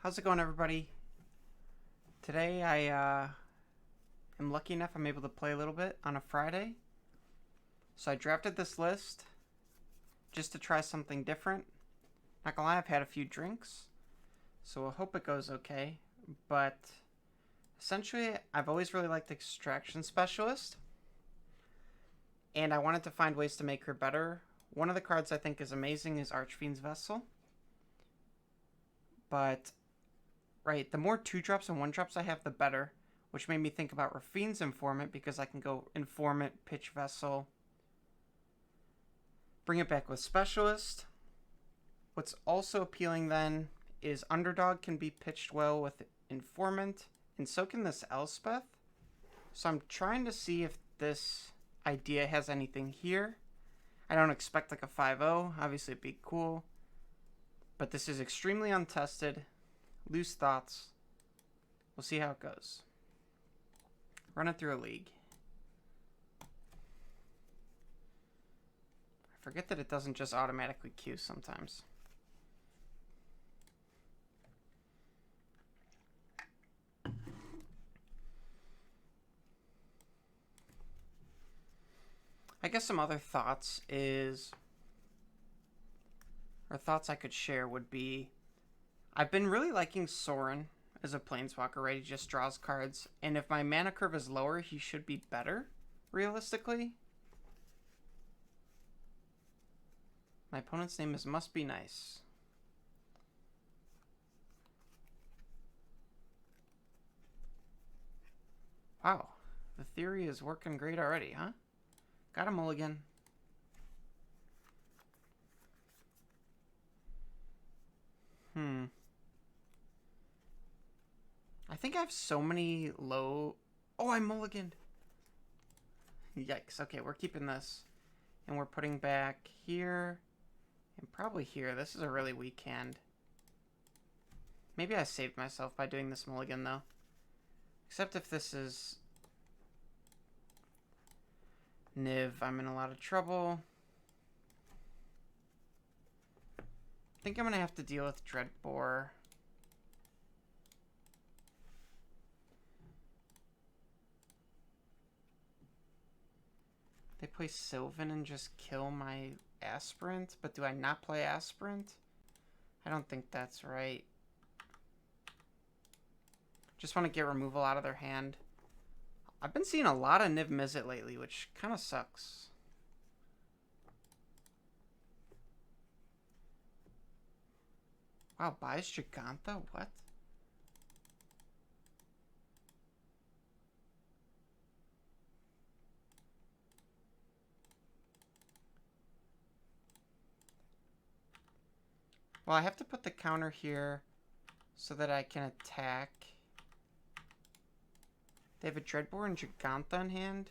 How's it going, everybody? Today I am lucky enough I'm able to play a little bit on a Friday. So I drafted this list just to try something different. Not gonna lie, I've had a few drinks, so I hope it goes okay. But essentially, I've always really liked Extraction Specialist, and I wanted to find ways to make her better. One of the cards I think is amazing is Archfiend's Vessel. But right, the more 2-drops and 1-drops I have, the better. Which made me think about Rafine's Informant, because I can go Informant, pitch Vessel, bring it back with Specialist. What's also appealing then is Underdog can be pitched well with Informant, and so can this Elspeth. So I'm trying to see if this idea has anything here. I don't expect like a 5-0, obviously it'd be cool. But this is extremely untested. Loose thoughts. We'll see how it goes. Run it through a league. I forget that it doesn't just automatically queue sometimes. I guess some other thoughts I could share would be, I've been really liking Sorin as a planeswalker, right? He just draws cards, and if my mana curve is lower, he should be better, realistically. My opponent's name is Must Be Nice. Wow, the theory is working great already, huh? Got a mulligan. I think I have so many low... Oh, I mulliganed. Yikes. Okay, we're keeping this. And we're putting back here. And probably here. This is a really weak hand. Maybe I saved myself by doing this mulligan, though. Except if this is... Niv, I'm in a lot of trouble. I think I'm going to have to deal with Dreadbore. They play Sylvan and just kill my Aspirant, but do I not play Aspirant? I don't think that's right. Just want to get removal out of their hand. I've been seeing a lot of Niv Mizzet lately, which kind of sucks. Wow, buys Gigantha? What? Well, I have to put the counter here so that I can attack. They have a Dreadbore and Gigantha in hand.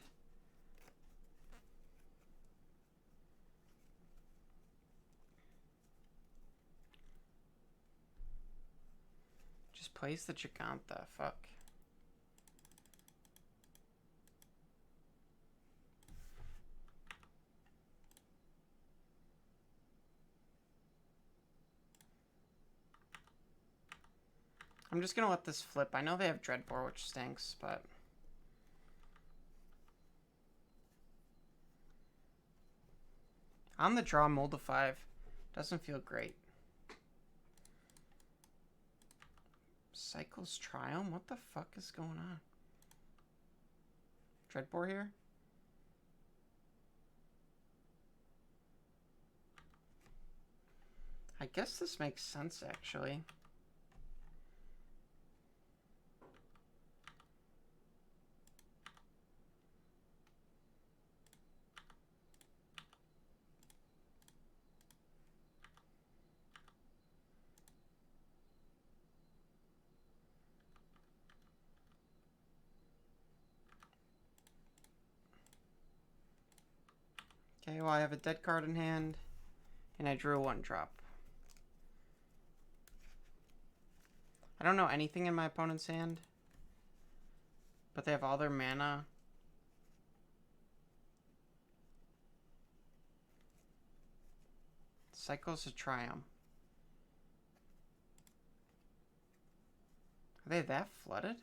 Just plays the Gigantha. Fuck. I'm just gonna let this flip. I know they have Dreadbore, which stinks, but... On the draw, Mold 5. Doesn't feel great. Cycles Triumph? What the fuck is going on? Dreadbore here? I guess this makes sense, actually. Okay, well, I have a dead card in hand, and I drew a 1-drop. I don't know anything in my opponent's hand, but they have all their mana. Cycles to Triumph. Are they that flooded?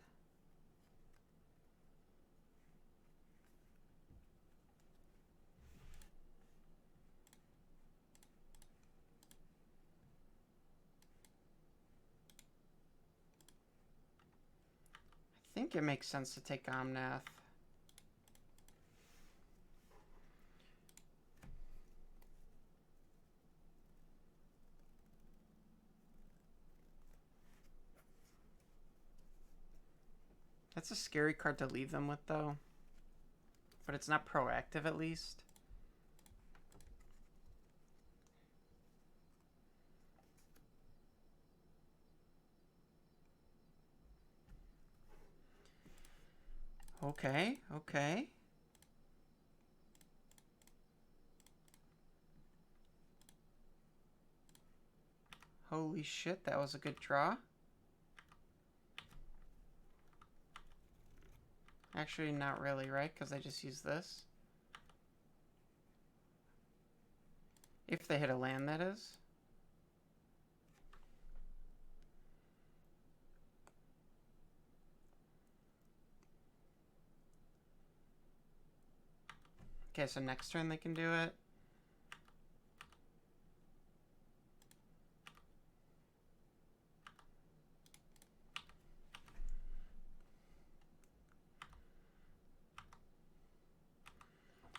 I think it makes sense to take Omnath. That's a scary card to leave them with, though. But it's not proactive, at least. Okay, okay. Holy shit, that was a good draw. Actually, not really, right? Because I just used this. If they hit a land, that is. Okay, so next turn they can do it.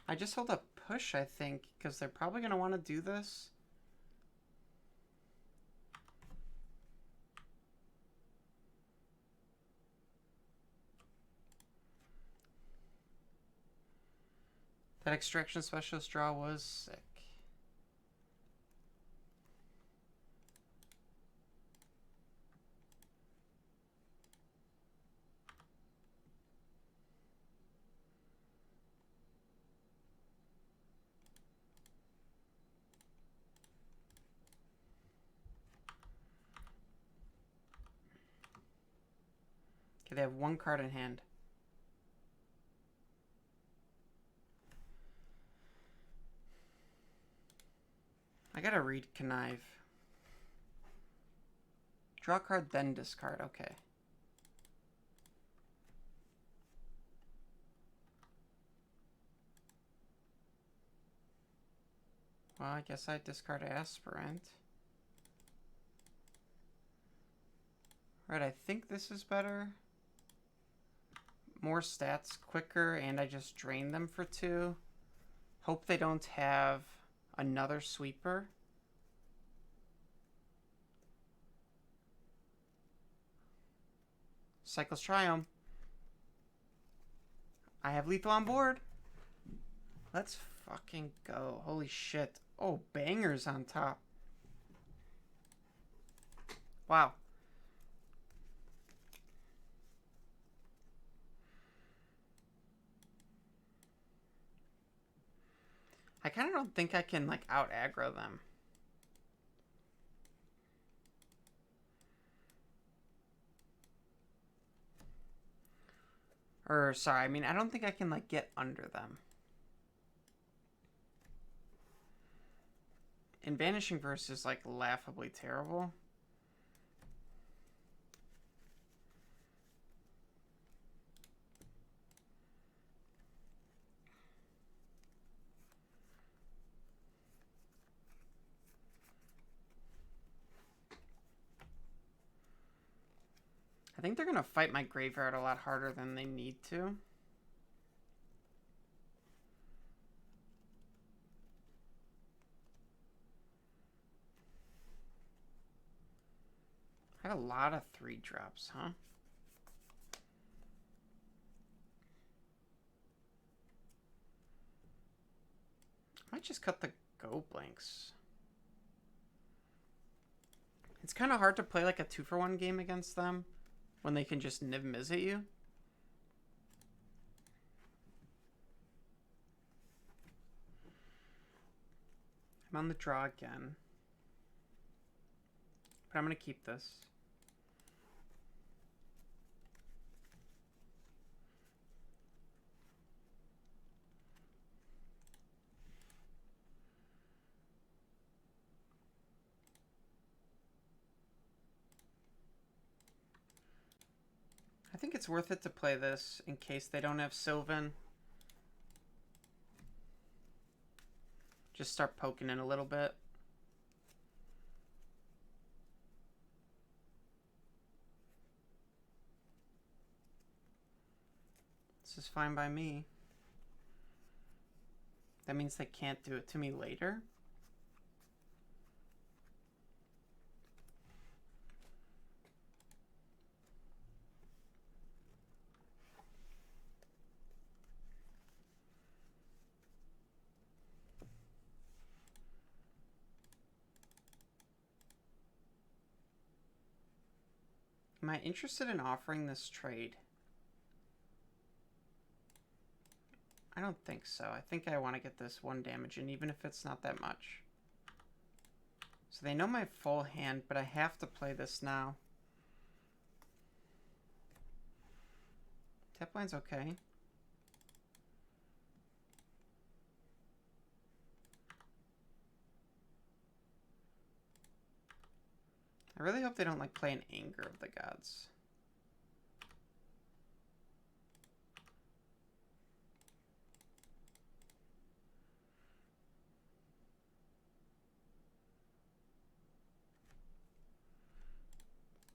I just hold a push, I think, because they're probably going to want to do this. That Extraction Specialist draw was sick. Okay, they have one card in hand. I gotta read Connive. Draw a card, then discard. Okay. Well, I guess I discard Aspirant. Right, I think this is better. More stats quicker, and I just drain them for 2. Hope they don't have another sweeper. Cycles Triumph. I have lethal on board. Let's fucking go. Holy shit. Oh, bangers on top. Wow. I kind of don't think I can, like, out-aggro them. Or, sorry, I mean, I don't think I can, like, get under them. And Vanishing Verse is, like, laughably terrible. I think they're going to fight my graveyard a lot harder than they need to. I have a lot of 3-drops, huh? I might just cut the go blanks. It's kind of hard to play like a 2-for-1 game against them when they can just Niv Miz at you. I'm on the draw again. But I'm going to keep this. think it's worth it to play this in case they don't have Sylvan. Just start poking in a little bit. This is fine by me. That means they can't do it to me later. Am I interested in offering this trade? I don't think so. I think I want to get this 1 damage in, even if it's not that much. So they know my full hand, but I have to play this now. Tap line's okay. I really hope they don't like play an Anger of the Gods.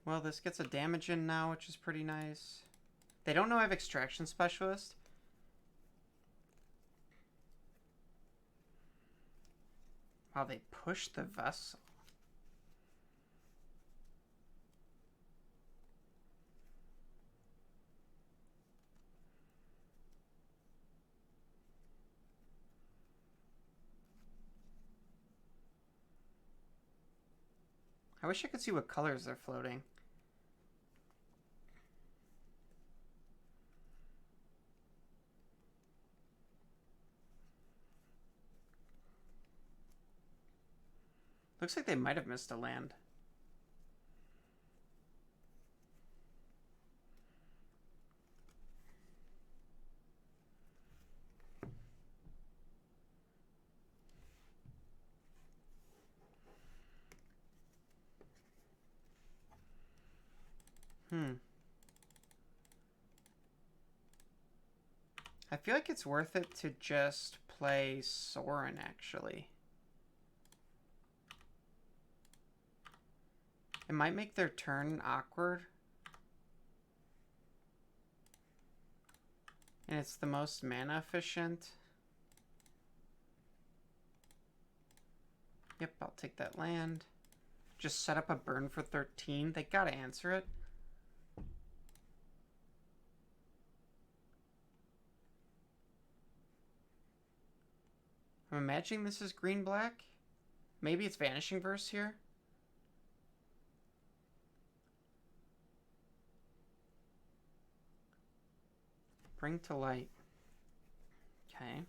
Well, this gets a damage in now, which is pretty nice. They don't know I have Extraction Specialist. Wow, they pushed the Vessel. I wish I could see what colors they're floating. Looks like they might have missed a land. I feel like it's worth it to just play Sorin, actually. It might make their turn awkward. And it's the most mana efficient. Yep, I'll take that land. Just set up a burn for 13. They gotta answer it. I'm imagining this is green-black. Maybe it's Vanishing Verse here. Bring to light. Okay.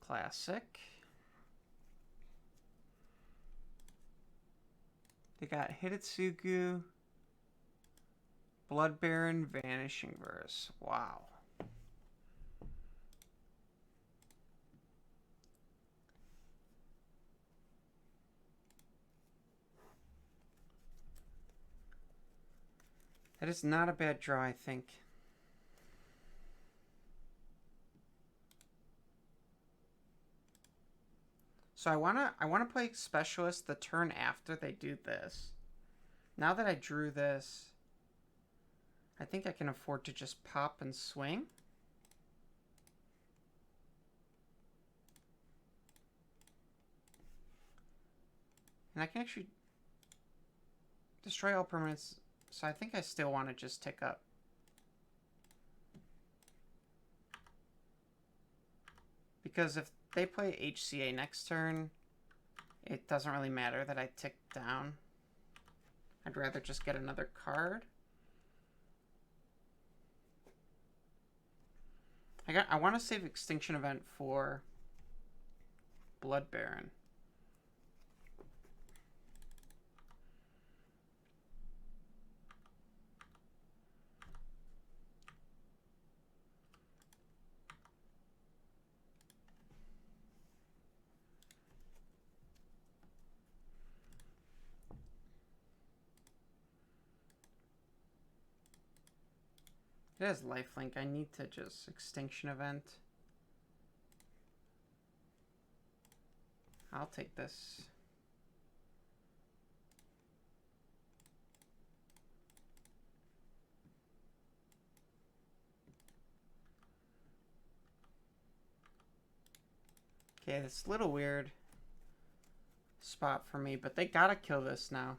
Classic. They got Hitotsugu, Blood Baron, Vanishing Verse. Wow. That is not a bad draw, I think. So I wanna play Specialist the turn after they do this. Now that I drew this, I think I can afford to just pop and swing. And I can actually destroy all permanents. So I think I still want to just tick up. Because if they play HCA next turn, it doesn't really matter that I tick down. I'd rather just get another card. I want to save Extinction Event for Blood Baron. It has lifelink. I need to just extinction event. I'll take this. Okay, it's a little weird spot for me, but they gotta kill this now.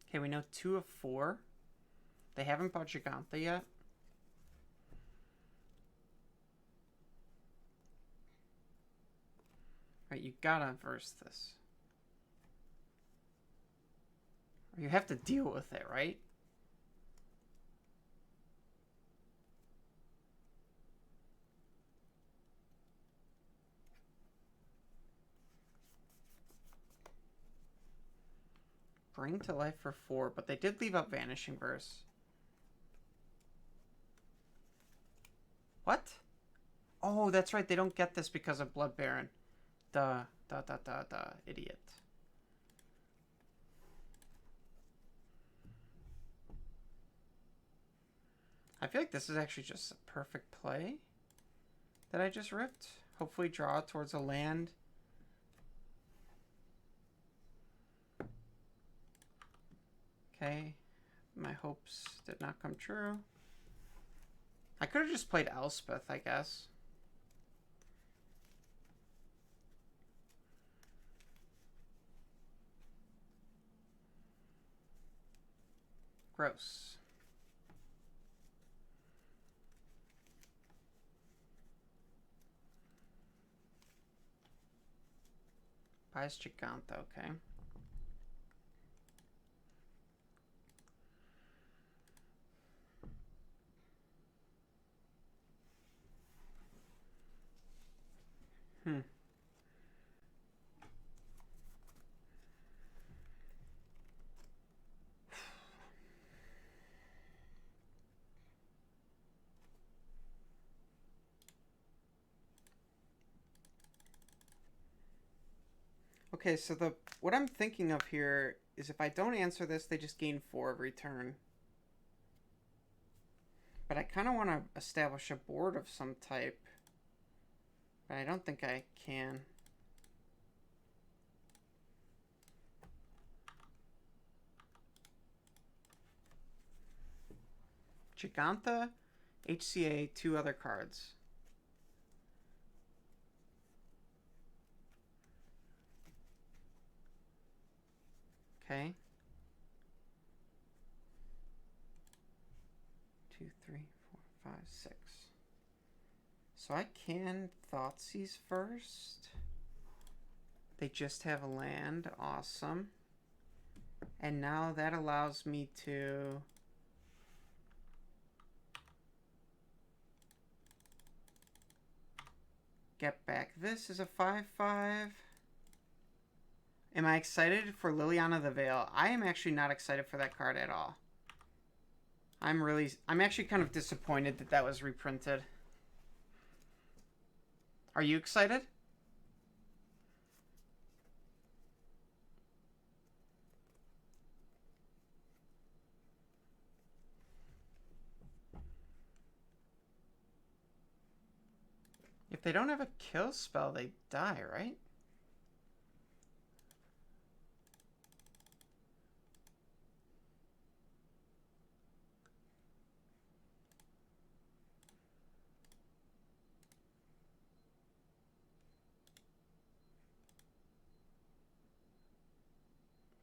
Okay, we know 2 of 4. They haven't bought Giganta yet. Right, you gotta verse this. Or you have to deal with it, right? Bring to life for 4, but they did leave up Vanishing Verse. What? Oh, that's right. They don't get this because of Blood Baron. Duh. Idiot. I feel like this is actually just a perfect play that I just ripped. Hopefully draw towards a land. Okay. My hopes did not come true. I could have just played Elspeth, I guess. Gross. Buys Giganta, okay. Okay, so what I'm thinking of here is if I don't answer this, they just gain 4 every turn. But I kind of want to establish a board of some type. But I don't think I can. Giganta, HCA, 2 other cards. Okay. 2, 3, 4, 5, 6. So I can Thoughtseize first. They just have a land. Awesome. And now that allows me to get back. This is a 5/5. Am I excited for Liliana the Veil? I am actually not excited for that card at all. I'm actually kind of disappointed that that was reprinted. Are you excited? If they don't have a kill spell, they die, right?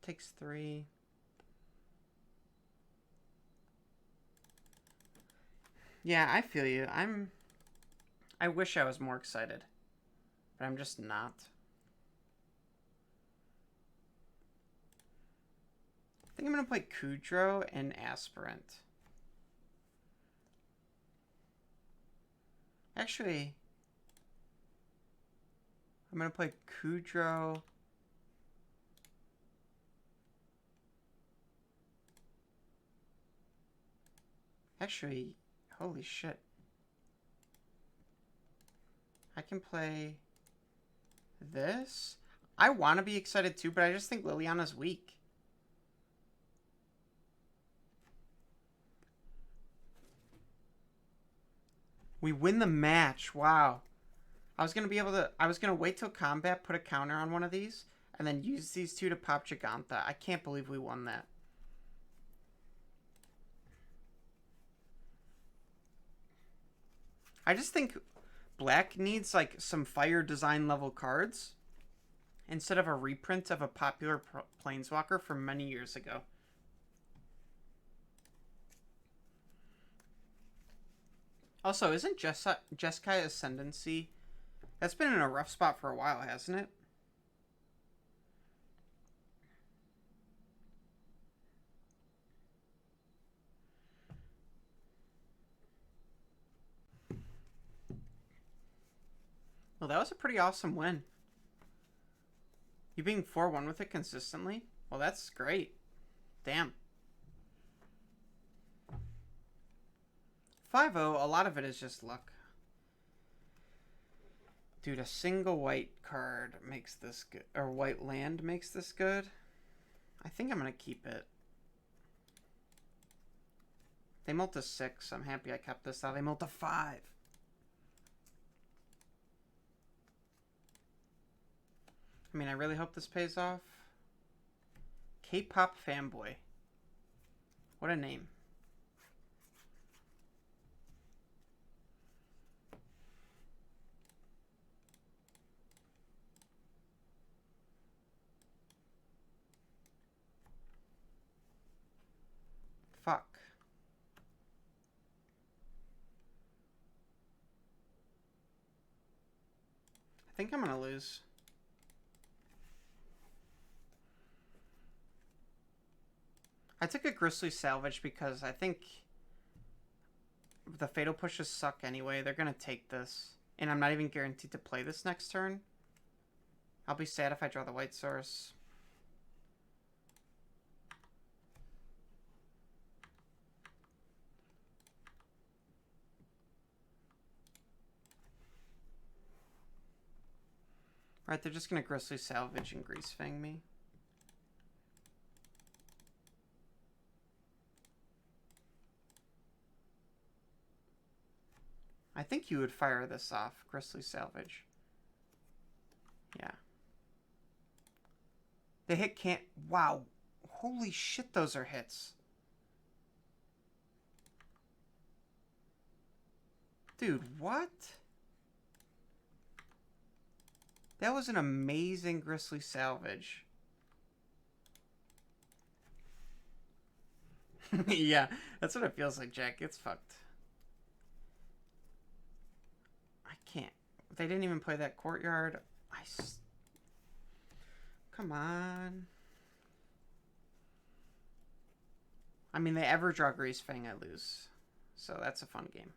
Takes 3. Yeah, I feel you. I wish I was more excited, but I'm just not. I think I'm going to play Kudro and Aspirant. Actually, I'm going to play Kudro. Actually, holy shit. I can play this. I want to be excited too, but I just think Liliana's weak. We win the match. Wow. I was going to wait till combat, put a counter on one of these, and then use these two to pop Giganta. I can't believe we won that. I just think black needs like some fire design level cards instead of a reprint of a popular planeswalker from many years ago. Also, isn't Jeskai Ascendancy? That's been in a rough spot for a while, hasn't it? Well, that was a pretty awesome win. You being 4-1 with it consistently? Well, that's great. Damn. 5-0, a lot of it is just luck. Dude, a single white card makes this good. Or white land makes this good. I think I'm going to keep it. They mult to 6. I'm happy I kept this out. They mult to 5. I mean, I really hope this pays off. K-pop fanboy. What a name. Fuck. I think I'm gonna lose. I took a Grisly Salvage because I think the Fatal Pushes suck anyway. They're gonna take this. And I'm not even guaranteed to play this next turn. I'll be sad if I draw the white source. Right, they're just gonna Grisly Salvage and Greasefang me. I think you would fire this off, Grisly Salvage. Yeah. They hit can't. Wow. Holy shit, those are hits. Dude, what? That was an amazing Grisly Salvage. Yeah, that's what it feels like, Jack. It's fucked. I can't. They didn't even play that Courtyard. Come on. I mean, they ever draw Greasefang, I lose. So that's a fun game.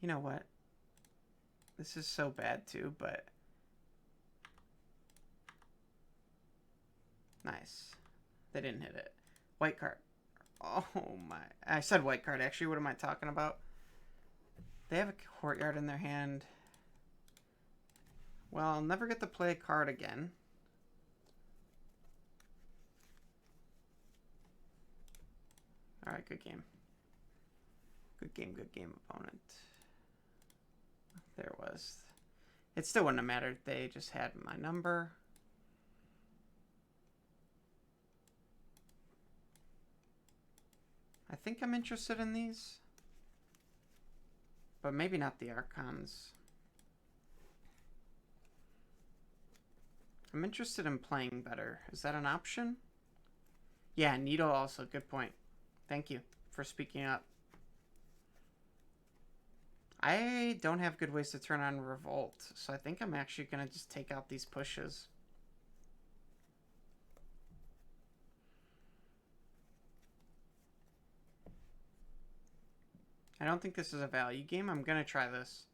You know what? This is so bad too, but... Nice. They didn't hit it. White card. Oh my. I said white card, actually. What am I talking about? They have a Courtyard in their hand. Well, I'll never get to play a card again. Alright, good game. Good game, opponent. There it was. It still wouldn't have mattered. They just had my number. I think I'm interested in these. But maybe not the Archons. I'm interested in playing better. Is that an option? Yeah, Needle also. Good point. Thank you for speaking up. I don't have good ways to turn on Revolt, so I think I'm actually going to just take out these pushes. I don't think this is a value game. I'm going to try this.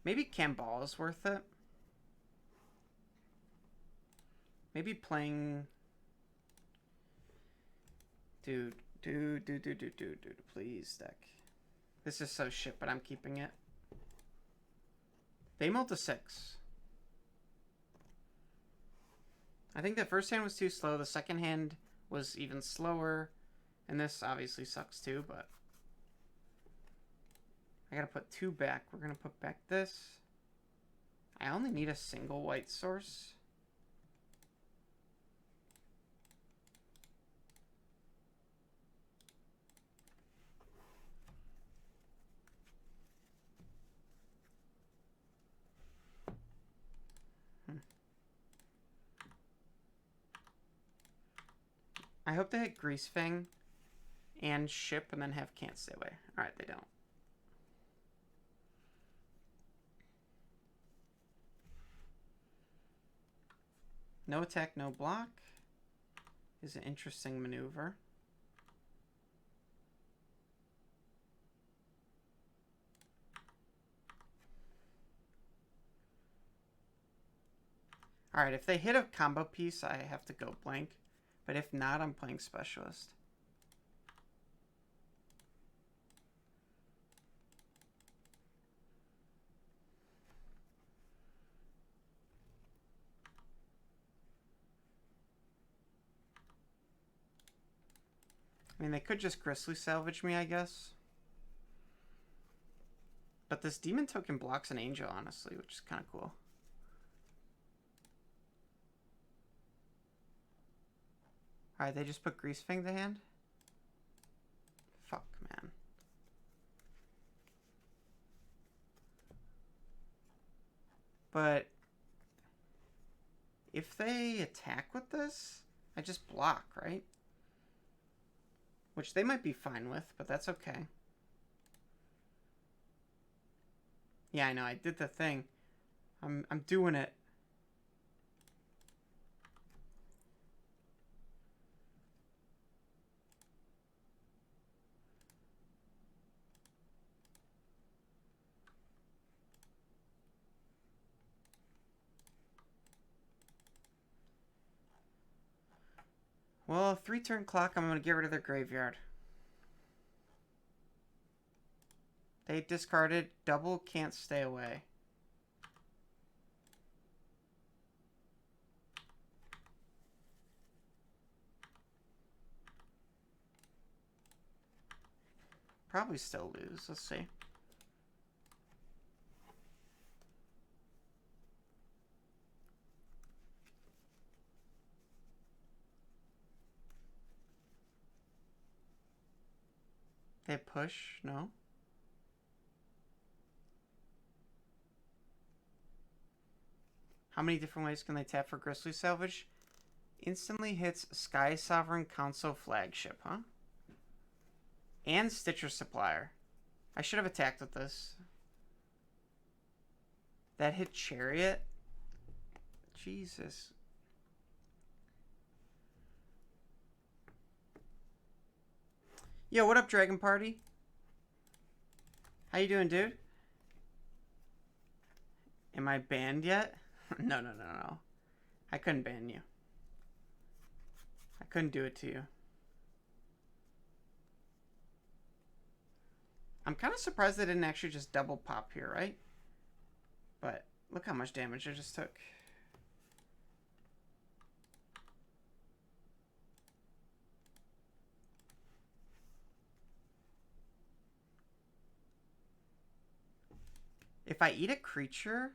Maybe Kambal is worth it. Maybe playing... Dude, dude, please, deck. This is so shit, but I'm keeping it. They mulled to 6. I think the first hand was too slow. The second hand was even slower. And this obviously sucks too, but... I gotta put 2 back. We're gonna put back this. I only need a single white source. I hope they hit Greasefang and Ship and then have Can't Stay Away. Alright, they don't. No attack, no block is an interesting maneuver. Alright, if they hit a combo piece, I have to go blank. But if not, I'm playing Specialist. I mean, they could just Grizzly Salvage me, I guess. But this Demon token blocks an Angel, honestly, which is kind of cool. Alright, they just put Greasefang to hand? Fuck, man. But... if they attack with this, I just block, right? Which they might be fine with, but that's okay. Yeah, I know, I did the thing. I'm doing it. Well, 3-turn clock, I'm going to get rid of their graveyard. They discarded double Can't Stay Away. Probably still lose. Let's see. They push? No. How many different ways can they tap for Grizzly Salvage? Instantly hits Sky Sovereign Council Flagship, huh? And Stitcher Supplier. I should have attacked with this. That hit Chariot? Jesus. Yo, what up, Dragon Party? How you doing, dude? Am I banned yet? No. I couldn't ban you. I couldn't do it to you. I'm kind of surprised they didn't actually just double pop here, right? But look how much damage I just took. If I eat a creature...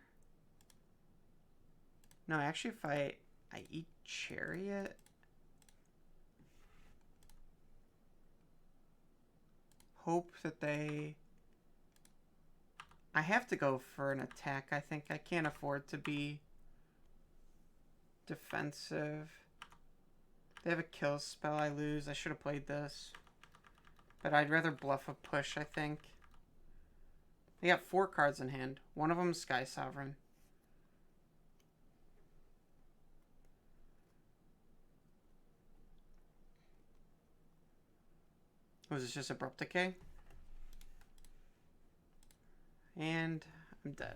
No, actually, if I eat Chariot... Hope that they... I have to go for an attack, I think. I can't afford to be defensive. They have a kill spell I lose. I should have played this. But I'd rather bluff a push, I think. They got 4 cards in hand. One of them is Sky Sovereign. Was this just Abrupt Decay? And I'm dead.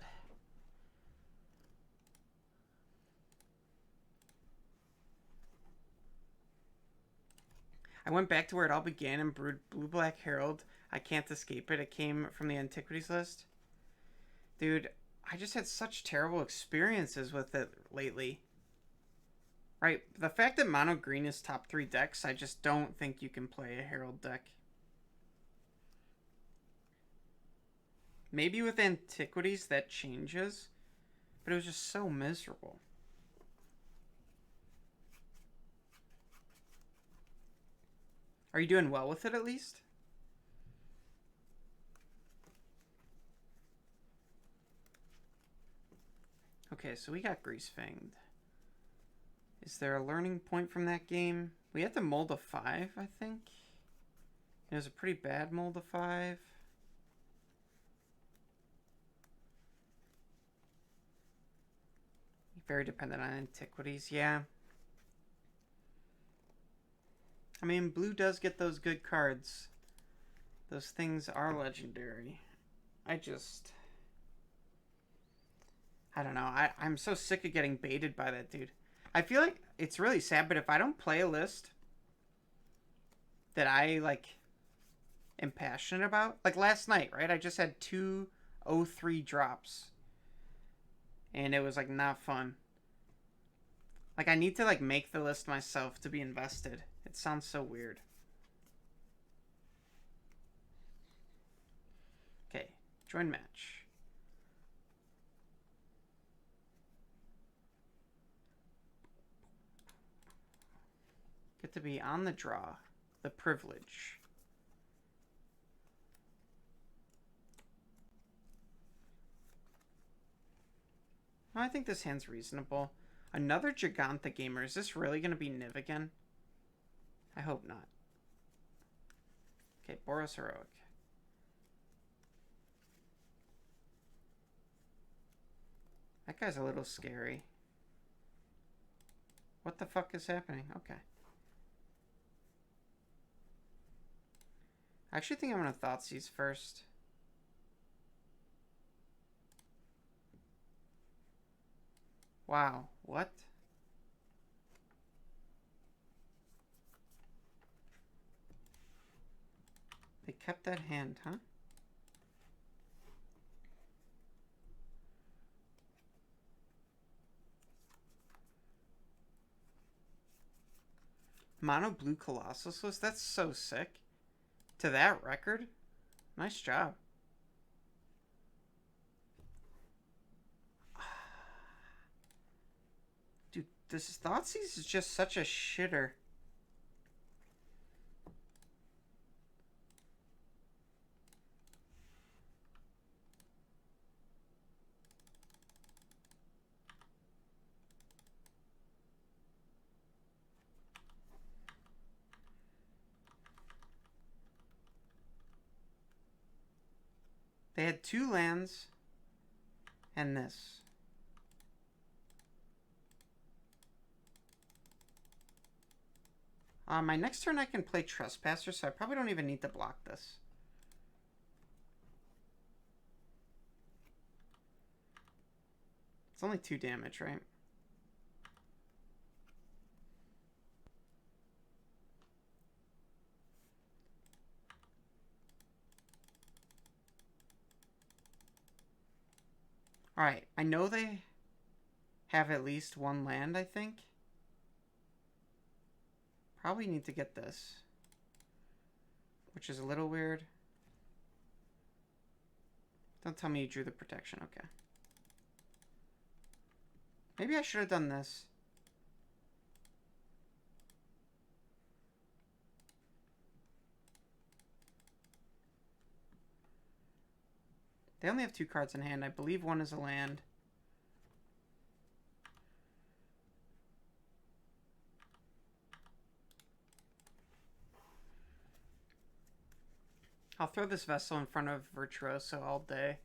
I went back to where it all began and brewed Blue Black Herald. I can't escape it. It came from the Antiquities list. Dude, I just had such terrible experiences with it lately. Right, the fact that Mono Green is top 3 decks, I just don't think you can play a Herald deck. Maybe with Antiquities that changes, but it was just so miserable. Are you doing well with it at least? Okay, so we got Grease Fanged. Is there a learning point from that game? We had to mold a 5, I think. It was a pretty bad mold of 5. Very dependent on Antiquities, yeah. I mean, blue does get those good cards. Those things are legendary. I don't know. I'm so sick of getting baited by that dude. I feel like it's really sad, but if I don't play a list that I, like, am passionate about, like last night, right? I just had 2 0-3 drops. And it was, like, not fun. Like, I need to, like, make the list myself to be invested. It sounds so weird. Okay, join match. Get to be on the draw. The privilege. Well, I think this hand's reasonable. Another Giganta Gamer. Is this really going to be Niv again? I hope not. Okay, Boros Heroic. That guy's a little scary. What the fuck is happening? Okay. I actually think I'm going to Thoughtseize first. Wow, what? They kept that hand, huh? Mono Blue Colossus list? That's so sick. To that record? Nice job. Dude, this Thoughtseize is just such a shitter. They had 2 lands and this. My next turn I can play Trespasser, so I probably don't even need to block this. It's only 2 damage, right? Alright, I know they have at least 1 land, I think. Probably need to get this. Which is a little weird. Don't tell me you drew the protection, okay. Maybe I should have done this. They only have 2 cards in hand. I believe 1 is a land. I'll throw this Vessel in front of Virtuoso all day.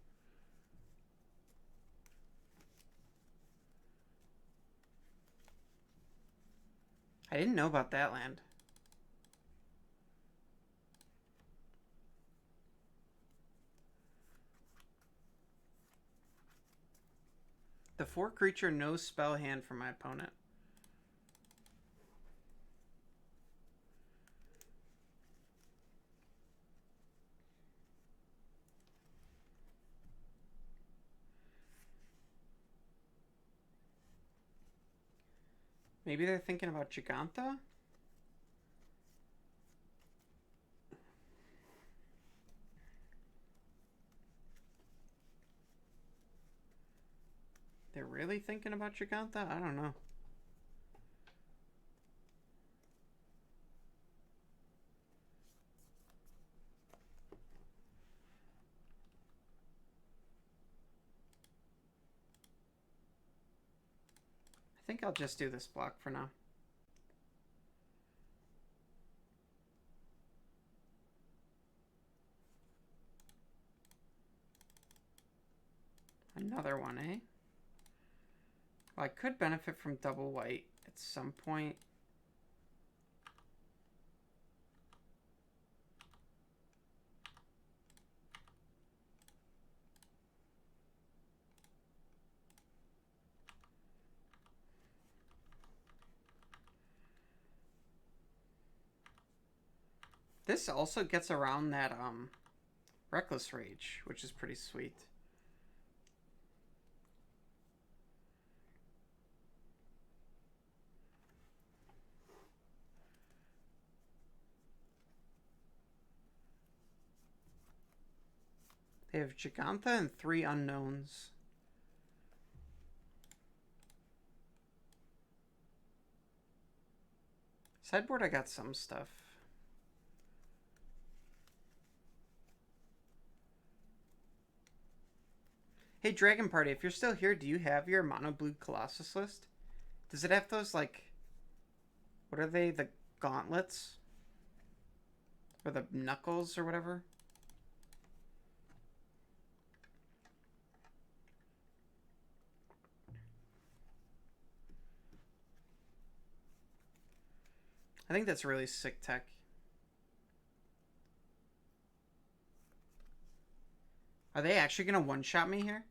I didn't know about that land. The 4 creature no spell hand for my opponent. Maybe they're thinking about Giganta? They're really thinking about Giganta? I don't know. I think I'll just do this block for now. Another one, eh? Well, I could benefit from double white at some point. This also gets around that Reckless Rage, which is pretty sweet. They have Giganta and 3 unknowns. Sideboard, I got some stuff. Hey, Dragon Party, if you're still here, do you have your Mono Blue Colossus list? Does it have those, like... What are they? The gauntlets? Or the knuckles or whatever? I think that's really sick tech. Are they actually going to one-shot me here?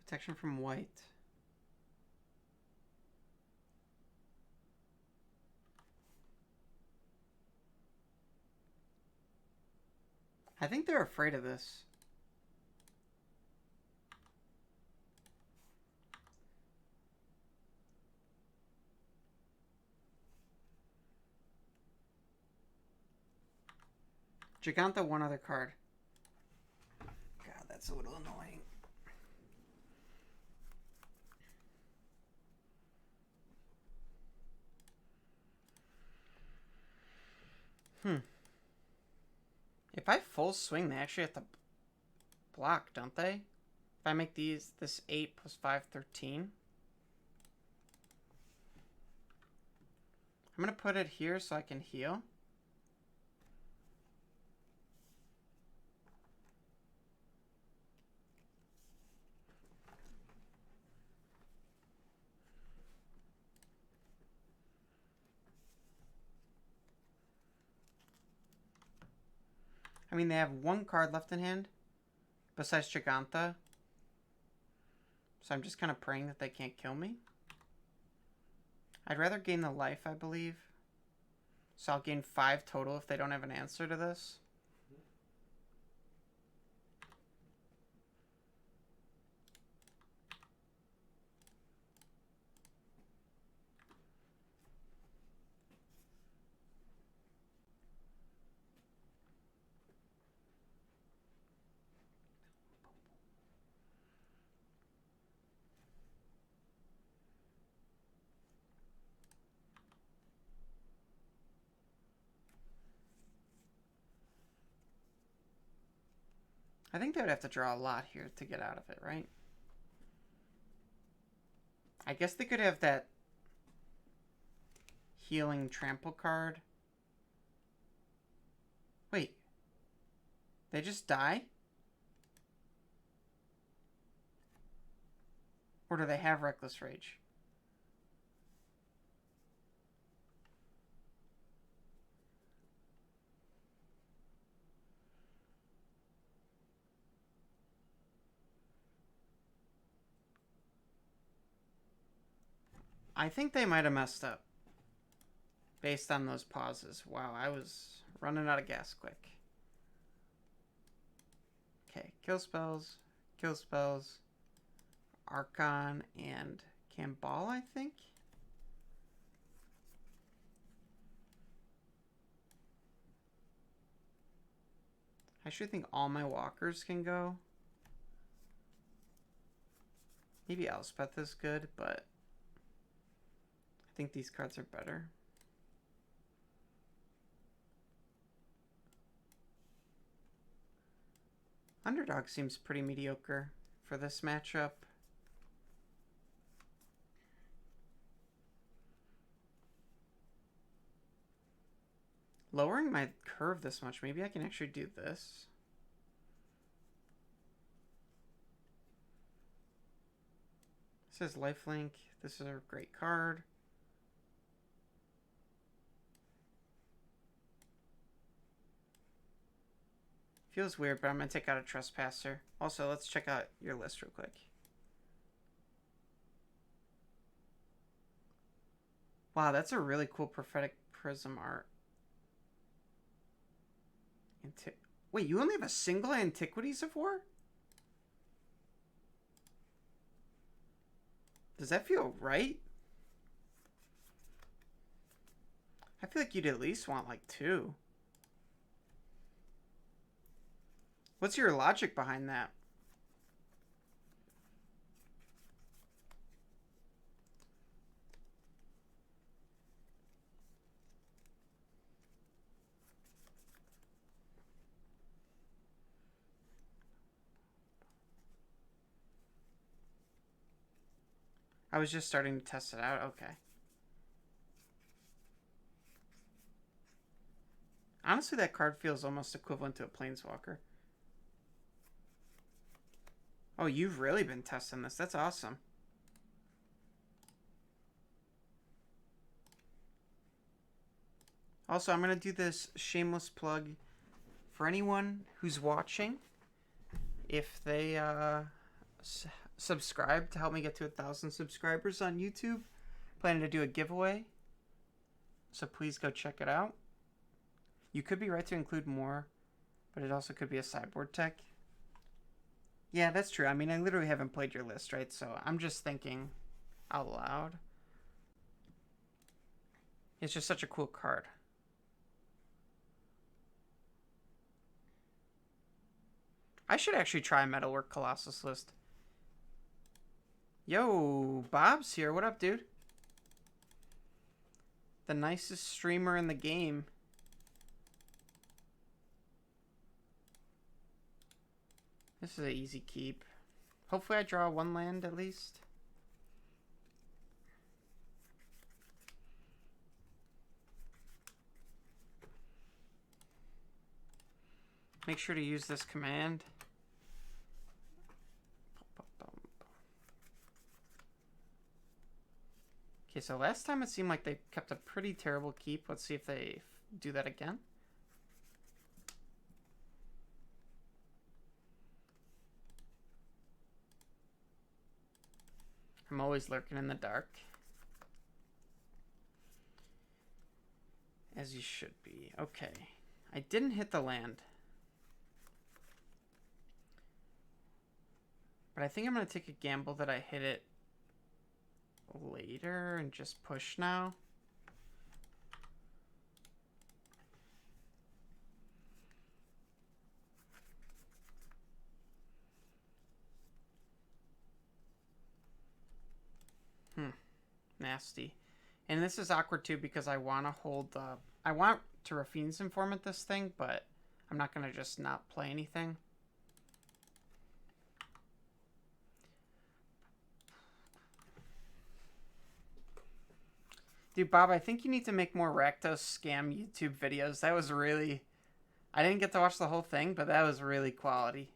Protection from white. I think they're afraid of this. Giganta, one other card. God, that's a little annoying. If I full swing, they actually have to block, don't they? If I make this 8 plus 5, 13. I'm going to put it here so I can heal. I mean, they have one card left in hand, besides Giganta. So I'm just kind of praying that they can't kill me. I'd rather gain the life, I believe. So I'll gain 5 total if they don't have an answer to this. I think they would have to draw a lot here to get out of it, right? I guess they could have that healing trample card. Wait. They just die? Or do they have Reckless Rage? I think they might have messed up based on those pauses. Wow, I was running out of gas quick. Okay, kill spells, Archon, and Cambal, I think? I should think all my walkers can go. Maybe Elspeth is good, but I think these cards are better. Underdog seems pretty mediocre for this matchup. Lowering my curve this much, maybe I can actually do this. This is lifelink. This is a great card. Feels weird, but I'm going to take out a Trespasser. Also, let's check out your list real quick. Wow, that's a really cool Prophetic Prism art. Wait, you only have a single Antiquities of War? Does that feel right? I feel like you'd at least want like 2. What's your logic behind that? I was just starting to test it out. Okay. Honestly, that card feels almost equivalent to a Planeswalker. Oh, you've really been testing this. That's awesome. Also, I'm going to do this shameless plug for anyone who's watching. If they subscribe to help me get to 1,000 subscribers on YouTube, planning to do a giveaway. So please go check it out. You could be right to include more, but it also could be a sideboard tech. Yeah, that's true. I mean, I literally haven't played your list, right? So I'm just thinking out loud. It's just such a cool card. I should actually try a Metalwork Colossus list. Yo, Bob's here. What up, dude? The nicest streamer in the game. This is an easy keep. Hopefully I draw 1 land at least. Make sure to use this command. Okay, so last time it seemed like they kept a pretty terrible keep. Let's see if they do that again. I'm always lurking in the dark. As you should be. Okay. I didn't hit the land. But I think I'm going to take a gamble that I hit it later and just push now. Nasty. And this is awkward too because I want to hold I want to Rafine's Informant this thing, but I'm not going to just not play anything. Dude, Bob, I think you need to make more Rakdos scam YouTube videos. That was really... I didn't get to watch the whole thing, but that was really quality.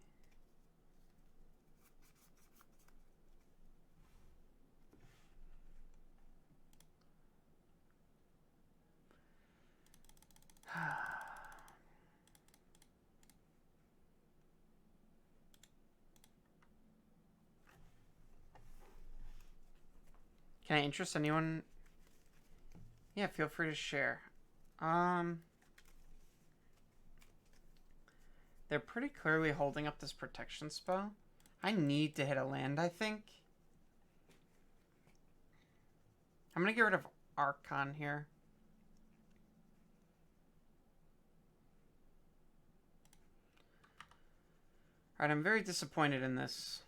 Can I interest anyone? Yeah, feel free to share. They're pretty clearly holding up this protection spell. I need to hit a land, I think. I'm going to get rid of Archon here. Alright, I'm very disappointed in this.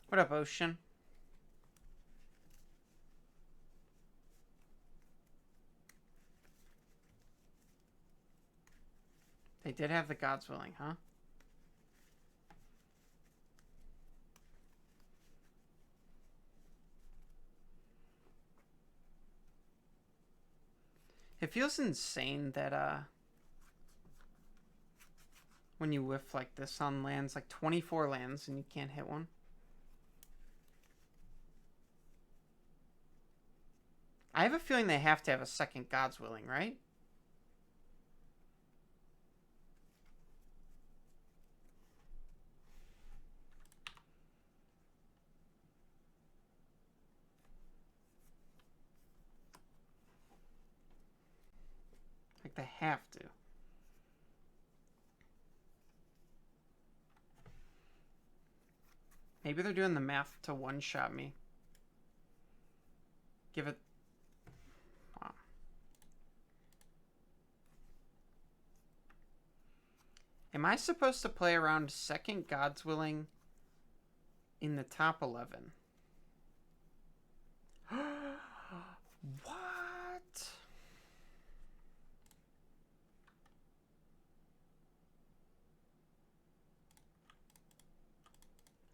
What up, Ocean? They did have the Gods Willing, huh? It feels insane that, when you whiff like this on lands, like 24 lands, and you can't hit one. I have a feeling they have to have a second Gods Willing, right? Like they have to. Maybe they're doing the math to one-shot me. Give it... Wow. Am I supposed to play around second Gods Willing in the top 11? What?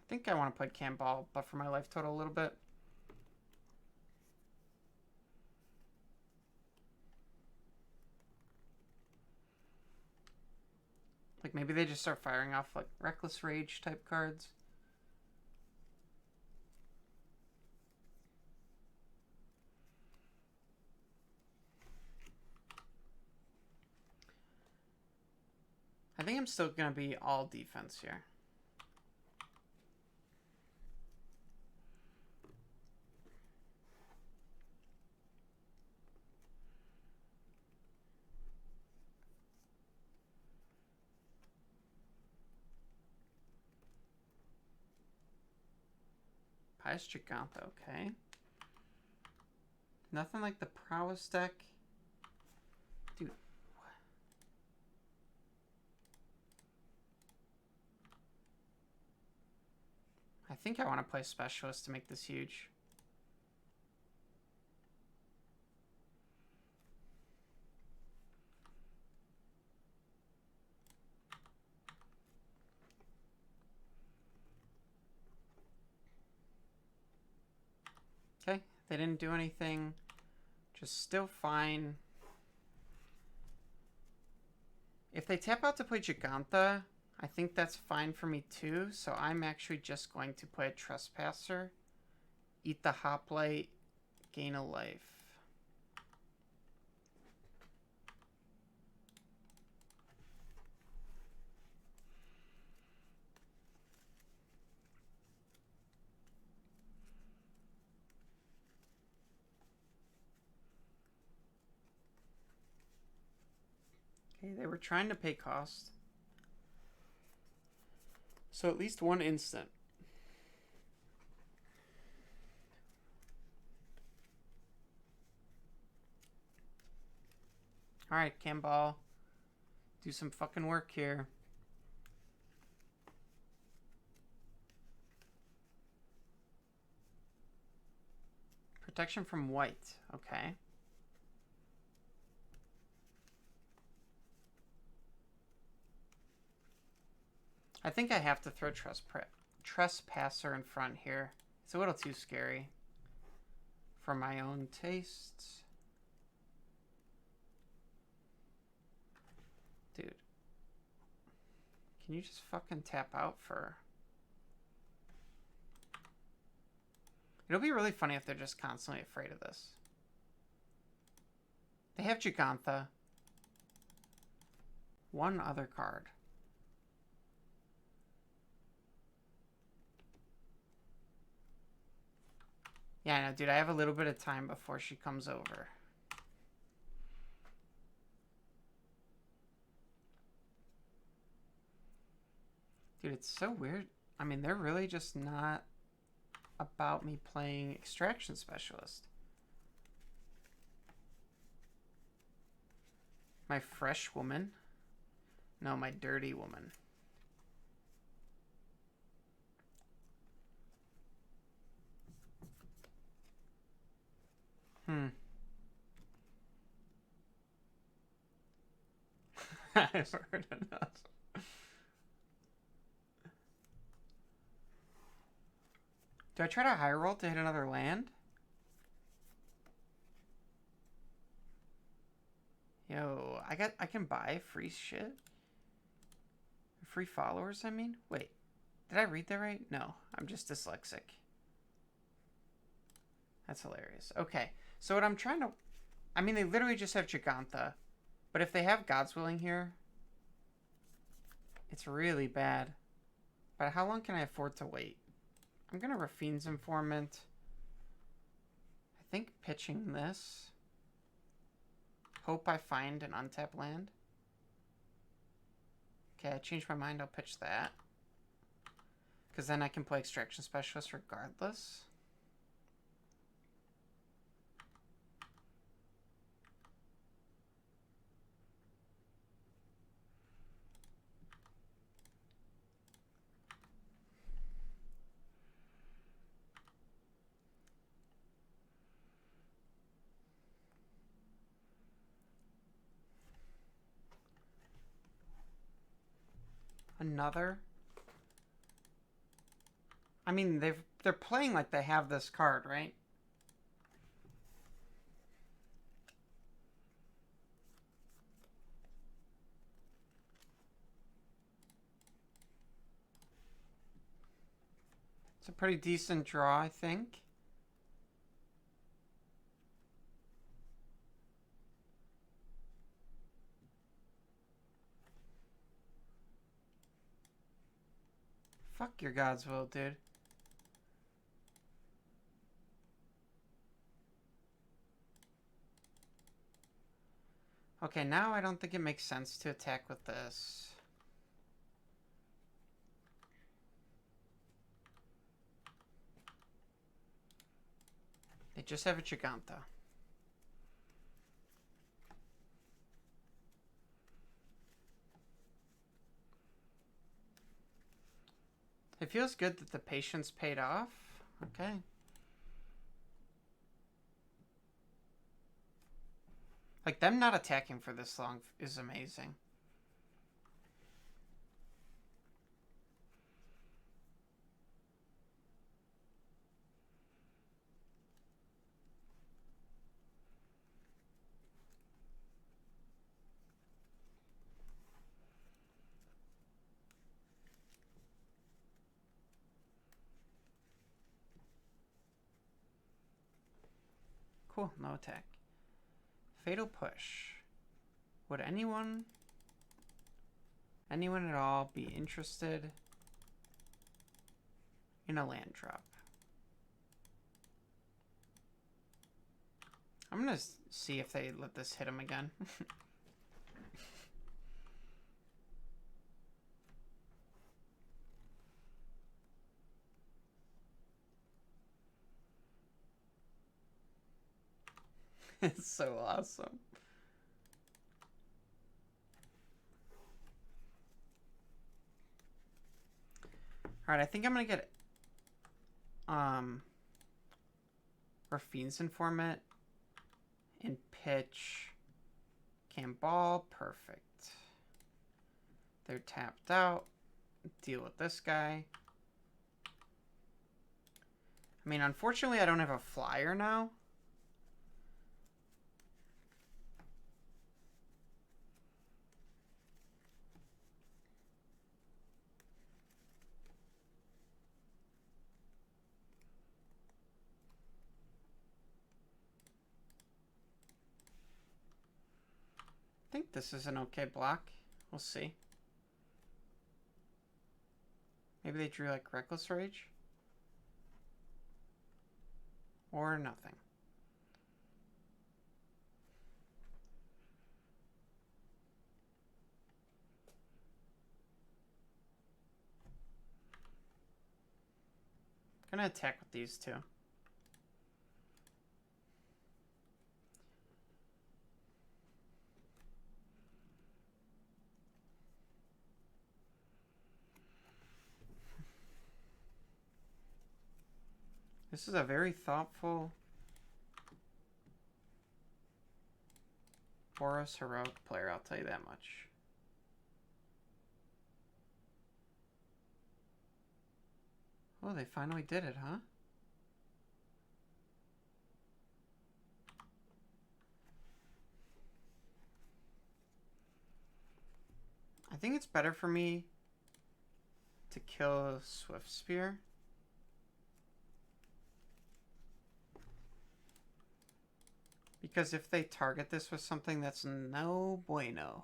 I think I want to play Camball, buffer my life total a little bit. Like maybe they just start firing off like Reckless Rage type cards. I think I'm still going to be all defense here. Pious Giganta, okay. Nothing like the Prowess deck. Dude. I think I want to play Specialist to make this huge. Okay, they didn't do anything. Just still fine. If they tap out to play Giganta, I think that's fine for me too. So I'm actually just going to play a Trespasser. Eat the Hoplite, gain a life. Okay, they were trying to pay cost. So at least one instant. Alright, Camball. Do some fucking work here. Protection from white. Okay. I think I have to throw Trespasser in front here. It's a little too scary for my own tastes. Dude. Can you just fucking tap out for... It'll be really funny if they're just constantly afraid of this. They have Gigantha. one other card. Yeah, I know, dude. I have a little bit of time before she comes over. Dude, it's so weird. I mean, they're really just not about me playing Extraction Specialist. My fresh woman? No, my dirty woman. I've heard enough. Do I try to high roll to hit another land? Yo, I can buy free shit? Free followers, I mean? Wait, did I read that right? No, I'm just dyslexic. That's hilarious. Okay, so what I'm trying to... I mean, they literally just have Giganta. But if they have God's Willing here, it's really bad. But how long can I afford to wait? I'm going to Rafine's Informant. I think pitching this. Hope I find an untapped land. Okay, I changed my mind. I'll pitch that. Because then I can play Extraction Specialist regardless. Another. I mean, they're playing like they have this card, right? It's a pretty decent draw, I think. Fuck your God's Will, dude. Okay, now I don't think it makes sense to attack with this. They just have a Giganta. It feels good that the patience paid off. Okay. Like, them not attacking for this long is amazing. Cool, no attack. Fatal Push. Would anyone at all be interested in a land drop? I'm gonna see if they let this hit him again. It's so awesome. Alright, I think I'm gonna get Rafine's Informant and pitch Can Ball. Perfect. They're tapped out. Deal with this guy. I mean, unfortunately, I don't have a flyer now. I think this is an okay block. We'll see. Maybe they drew like Reckless Rage? Or nothing. Gonna attack with these two. This is a very thoughtful Boros Heroic player, I'll tell you that much. Oh, they finally did it, huh? I think it's better for me to kill Swift Spear. Because if they target this with something, that's no bueno.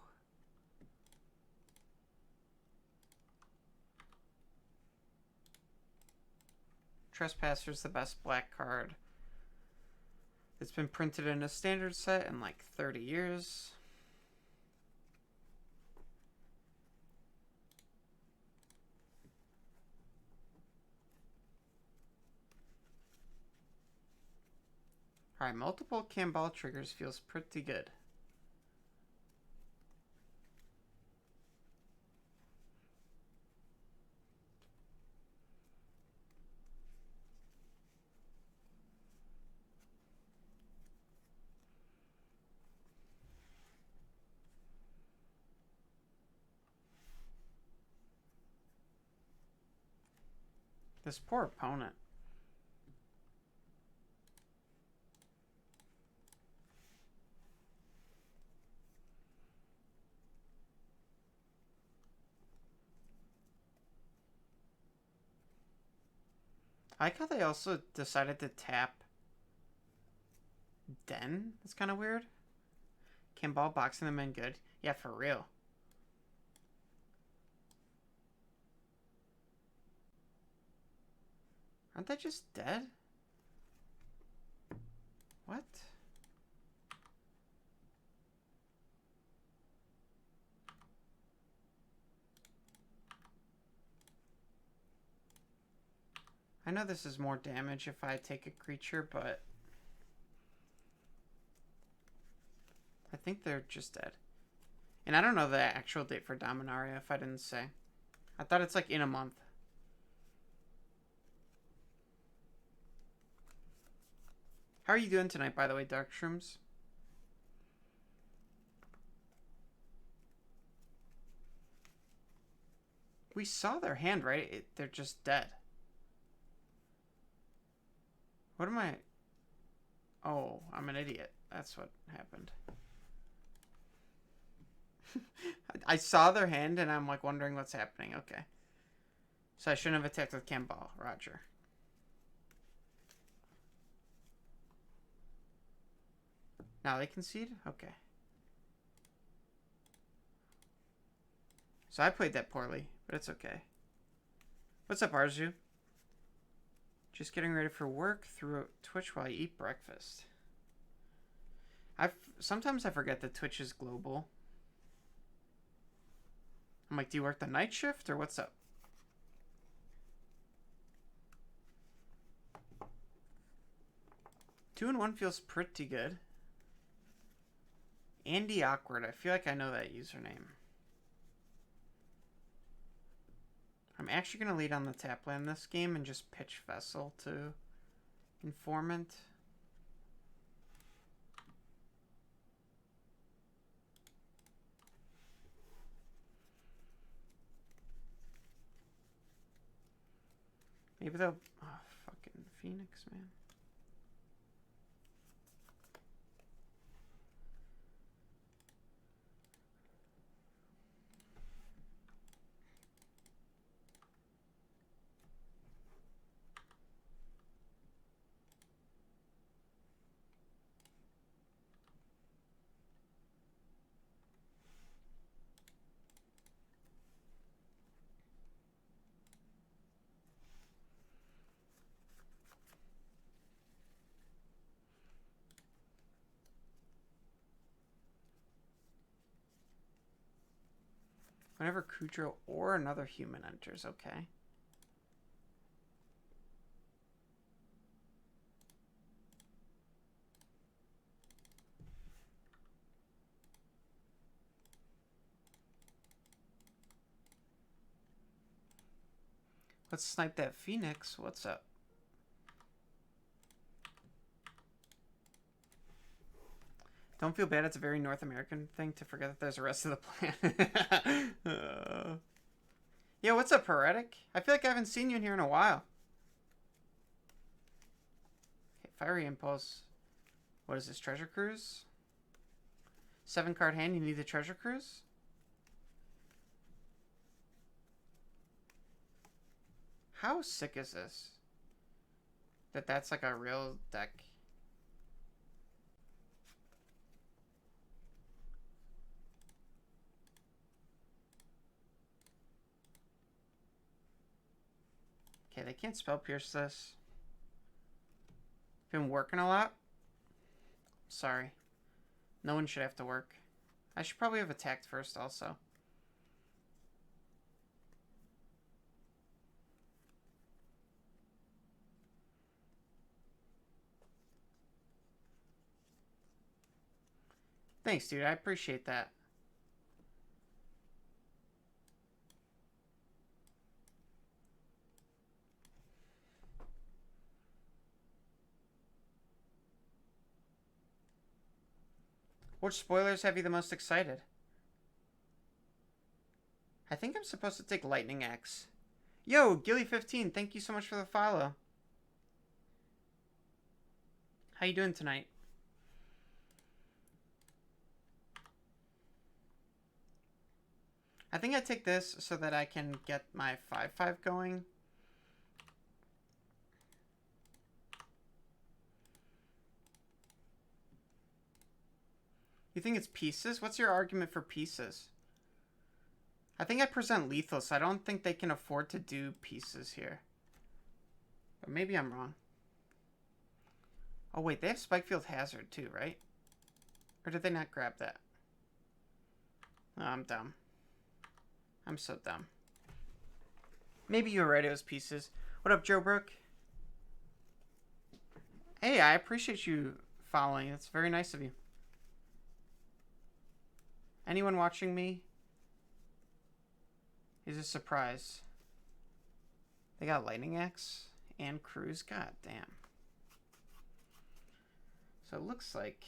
Trespasser's the best black card. It's been printed in a standard set in like 30 years. Alright, multiple Camball triggers feels pretty good. This poor opponent. I like how they also decided to tap Den. It's kind of weird. Camball boxing them in good. Yeah, for real. Aren't they just dead? What? I know this is more damage if I take a creature, but I think they're just dead. And I don't know the actual date for Dominaria if I didn't say. I thought it's like in a month. How are you doing tonight, by the way, Dark Shrooms? We saw their hand, right? They're just dead. What am I... Oh, I'm an idiot. That's what happened. I saw their hand and I'm like wondering what's happening. Okay. So I shouldn't have attacked with Camball. Roger. Now they concede? Okay. So I played that poorly, but it's okay. What's up, Arzu? Just getting ready for work through Twitch while I eat breakfast. Sometimes I forget that Twitch is global. I'm like, do you work the night shift or what's up? Two and one feels pretty good. Andy Awkward. I feel like I know that username. I'm actually going to lead on the tap land this game and just pitch Vessel to Informant. Maybe they'll... Oh, fucking Phoenix, man. Whenever Kudro or another human enters, okay. Let's snipe that Phoenix. What's up? Don't feel bad. It's a very North American thing to forget that there's a rest of the planet. Yeah, what's up, Heretic? I feel like I haven't seen you in here in a while. Okay, Fiery Impulse. What is this, Treasure Cruise? 7-card hand, you need the Treasure Cruise? How sick is this? That's like a real deck. Okay, they can't spell pierce this. Been working a lot? Sorry. No one should have to work. I should probably have attacked first also. Thanks, dude. I appreciate that. Which spoilers have you the most excited? I think I'm supposed to take Lightning Axe. Yo, Gilly15, thank you so much for the follow. How you doing tonight? I think I take this so that I can get my 5/5 going. You think it's pieces? What's your argument for pieces? I think I present lethal, so I don't think they can afford to do pieces here. But maybe I'm wrong. Oh wait, they have Spikefield Hazard too, right? Or did they not grab that? Oh, I'm dumb. I'm so dumb. Maybe you were right, it was pieces. What up, Joe Brook? Hey, I appreciate you following. It's very nice of you. Anyone watching me is a surprise. They got Lightning Axe and Cruise. God damn. So it looks like...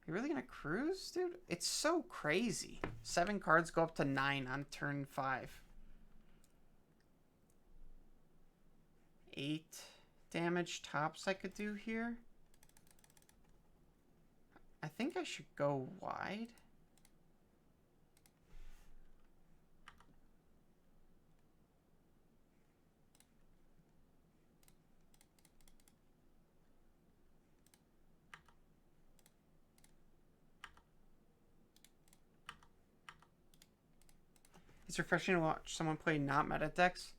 You're really gonna cruise, dude? It's so crazy. 7 cards go up to 9 on turn 5. 8 damage tops I could do here. I think I should go wide. It's refreshing to watch someone play not meta decks.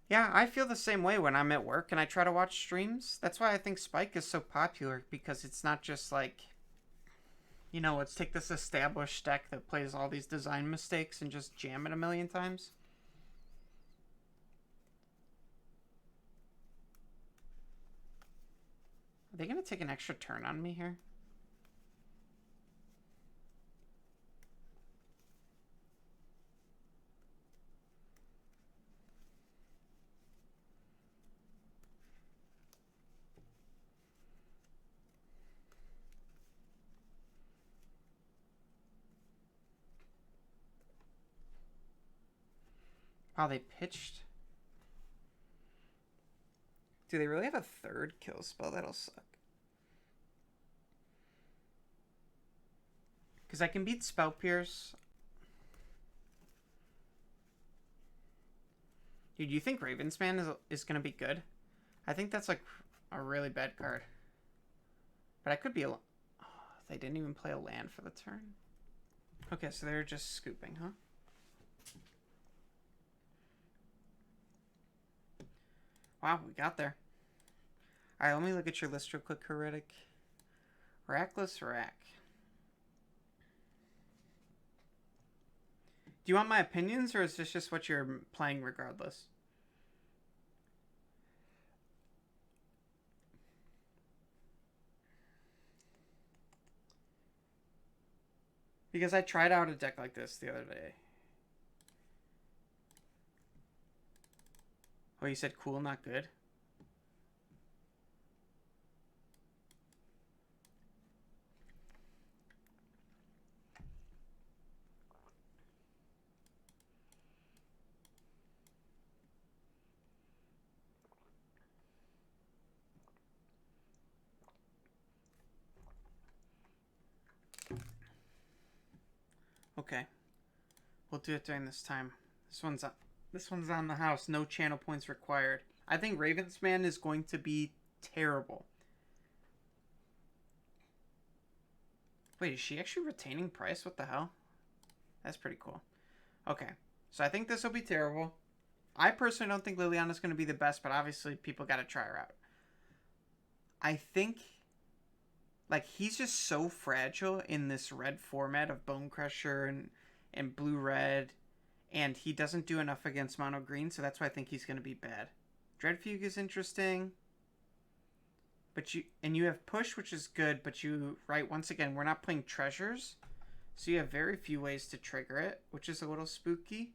Yeah, I feel the same way when I'm at work and I try to watch streams. That's why I think Spike is so popular, because it's not just like, you know, let's take this established deck that plays all these design mistakes and just jam it a million times. Are they going to take an extra turn on me here? Wow, they pitched. Do they really have a third kill spell? That'll suck. Because I can beat Spell Pierce. Dude, you think Ravensman is going to be good? I think that's like a really bad card. But I could be a... Oh, they didn't even play a land for the turn. Okay, so they're just scooping, huh? Wow, we got there. Alright, let me look at your list real quick, Heretic. Rackless Rack. Do you want my opinions, or is this just what you're playing regardless? Because I tried out a deck like this the other day. Oh, you said cool, not good? Okay. We'll do it during this time. This one's on the house. No channel points required. I think Ravensman is going to be terrible. Wait, is she actually retaining price? What the hell? That's pretty cool. Okay. So I think this will be terrible. I personally don't think Liliana's going to be the best, but obviously people got to try her out. I think, like, he's just so fragile in this red format of Bone Crusher and blue-red, and he doesn't do enough against mono green, so that's why I think he's going to be bad. Dreadfugue is interesting, but you have push, which is good, but right, once again, we're not playing treasures, so you have very few ways to trigger it, which is a little spooky.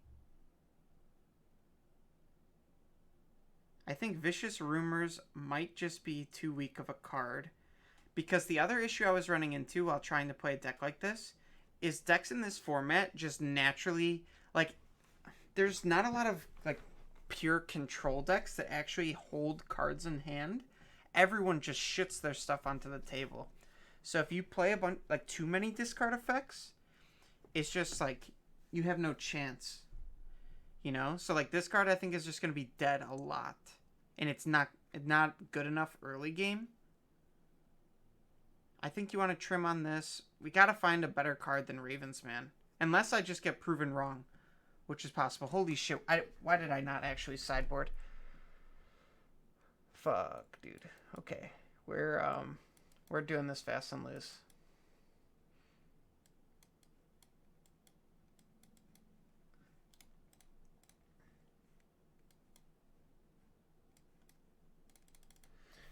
I think Vicious Rumors might just be too weak of a card, because the other issue I was running into while trying to play a deck like this is decks in this format just naturally, like, there's not a lot of, like, pure control decks that actually hold cards in hand. Everyone just shits their stuff onto the table. So if you play a bunch, like, too many discard effects, it's just, like, you have no chance. You know? So, like, this card I think is just going to be dead a lot. And it's not good enough early game. I think you want to trim on this. We got to find a better card than Ravensman. Unless I just get proven wrong. Which is possible. Holy shit. Why did I not actually sideboard? Fuck, dude. Okay. We're doing this fast and loose.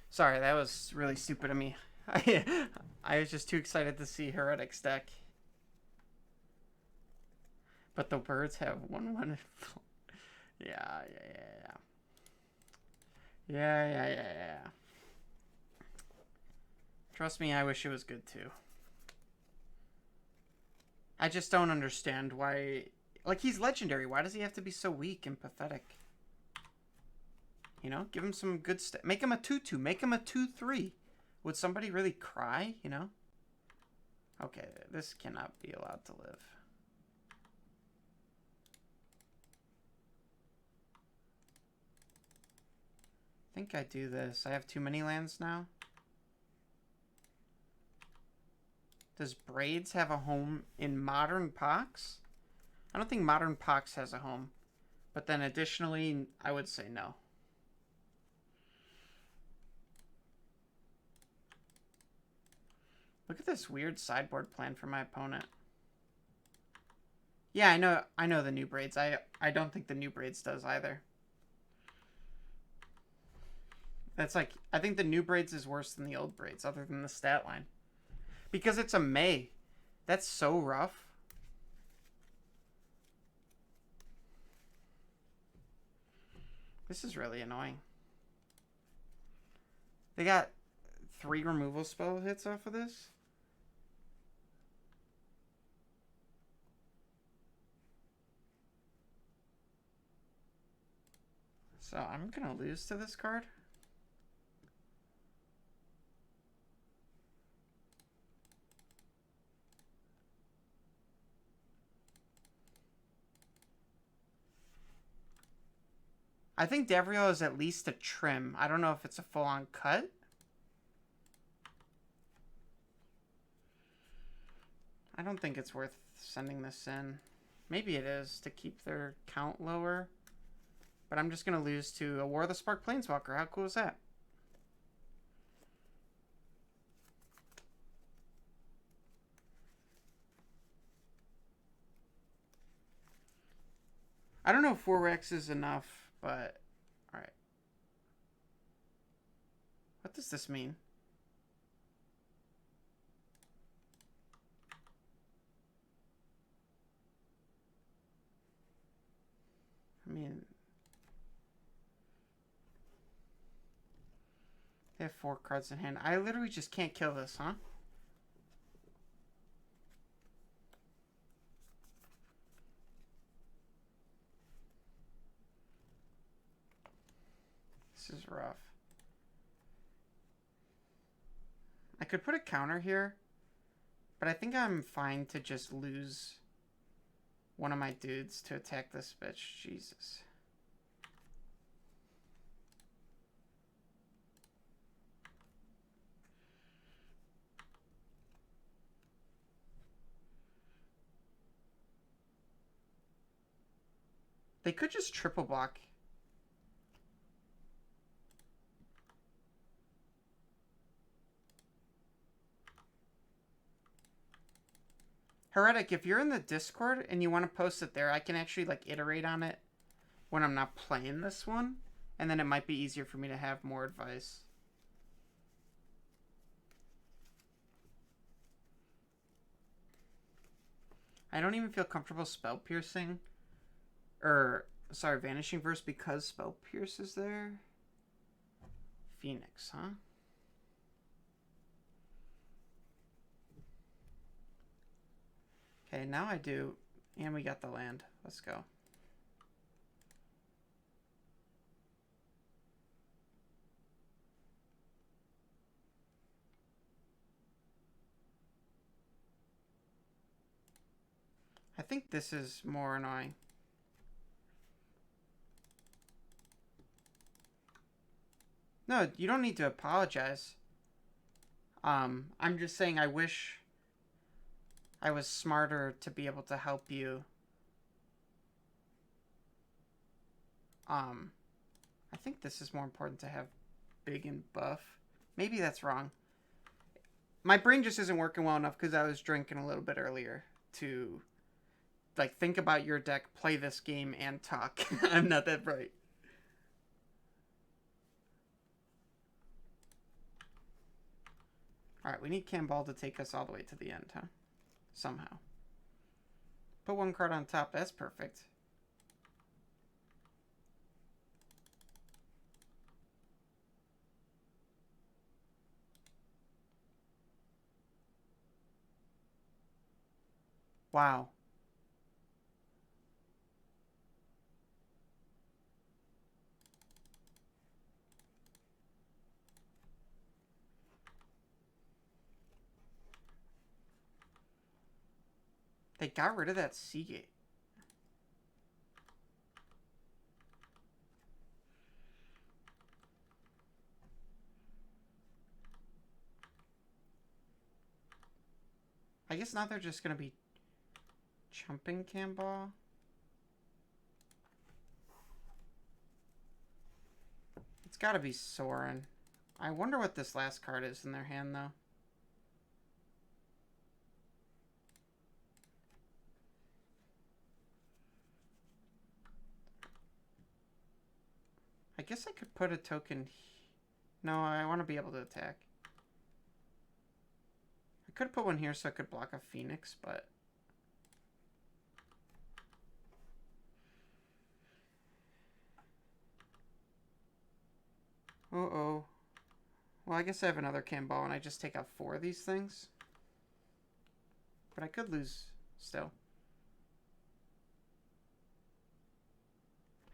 Sorry, that was really stupid of me. I was just too excited to see Heretic's deck. But the birds have 1/1. Yeah. Yeah. Trust me, I wish it was good too. I just don't understand why... Like, he's legendary. Why does he have to be so weak and pathetic? You know, give him some good stuff. Make him a 2/2. Make him a 2/3. Would somebody really cry, you know? Okay, this cannot be allowed to live. I think I do this. I have too many lands now. Does Braids have a home in Modern Pox? I don't think Modern Pox has a home. But then additionally, I would say no. Look at this weird sideboard plan for my opponent. Yeah, I know the new Braids. I don't think the new Braids does either. That's like, I think the new Braids is worse than the old Braids, other than the stat line. Because it's a May. That's so rough. This is really annoying. They got 3 removal spell hits off of this. So I'm going to lose to this card. I think Devriel is at least a trim. I don't know if it's a full-on cut. I don't think it's worth sending this in. Maybe it is to keep their count lower. But I'm just going to lose to a War of the Spark Planeswalker. How cool is that? I don't know if 4x is enough, but... Alright. What does this mean? I mean... They have 4 cards in hand. I literally just can't kill this, huh? This is rough. I could put a counter here, but I think I'm fine to just lose one of my dudes to attack this bitch. Jesus. They could just triple block. Heretic, if you're in the Discord and you want to post it there, I can actually like iterate on it when I'm not playing this one. And then it might be easier for me to have more advice. I don't even feel comfortable spell piercing. Sorry, Vanishing Verse because Spell Pierce is there. Phoenix, huh? Okay, now I do. And we got the land. Let's go. I think this is more annoying. No, you don't need to apologize. I'm just saying I wish I was smarter to be able to help you. I think this is more important to have big and buff. Maybe that's wrong. My brain just isn't working well enough because I was drinking a little bit earlier to, like, think about your deck, play this game, and talk. I'm not that bright. Alright, we need Camball to take us all the way to the end, huh? Somehow. Put 1 card on top. That's perfect. Wow. They got rid of that Seagate. I guess now they're just going to be chumping Camball. It's got to be Sorin. I wonder what this last card is in their hand, though. I guess I could put a token... No, I want to be able to attack. I could put one here so I could block a Phoenix, but... Uh-oh. Well, I guess I have another Camball and I just take out 4 of these things. But I could lose still.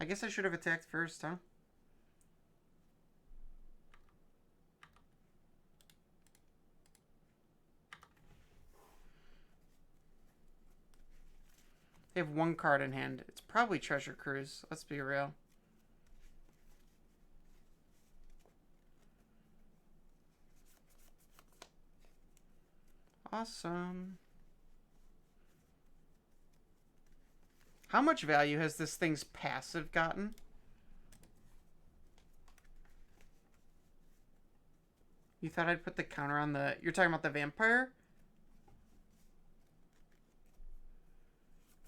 I guess I should have attacked first, huh? They have 1 card in hand. It's probably Treasure Cruise. Let's be real. Awesome. How much value has this thing's passive gotten? You thought I'd put the counter on the... You're talking about the vampire?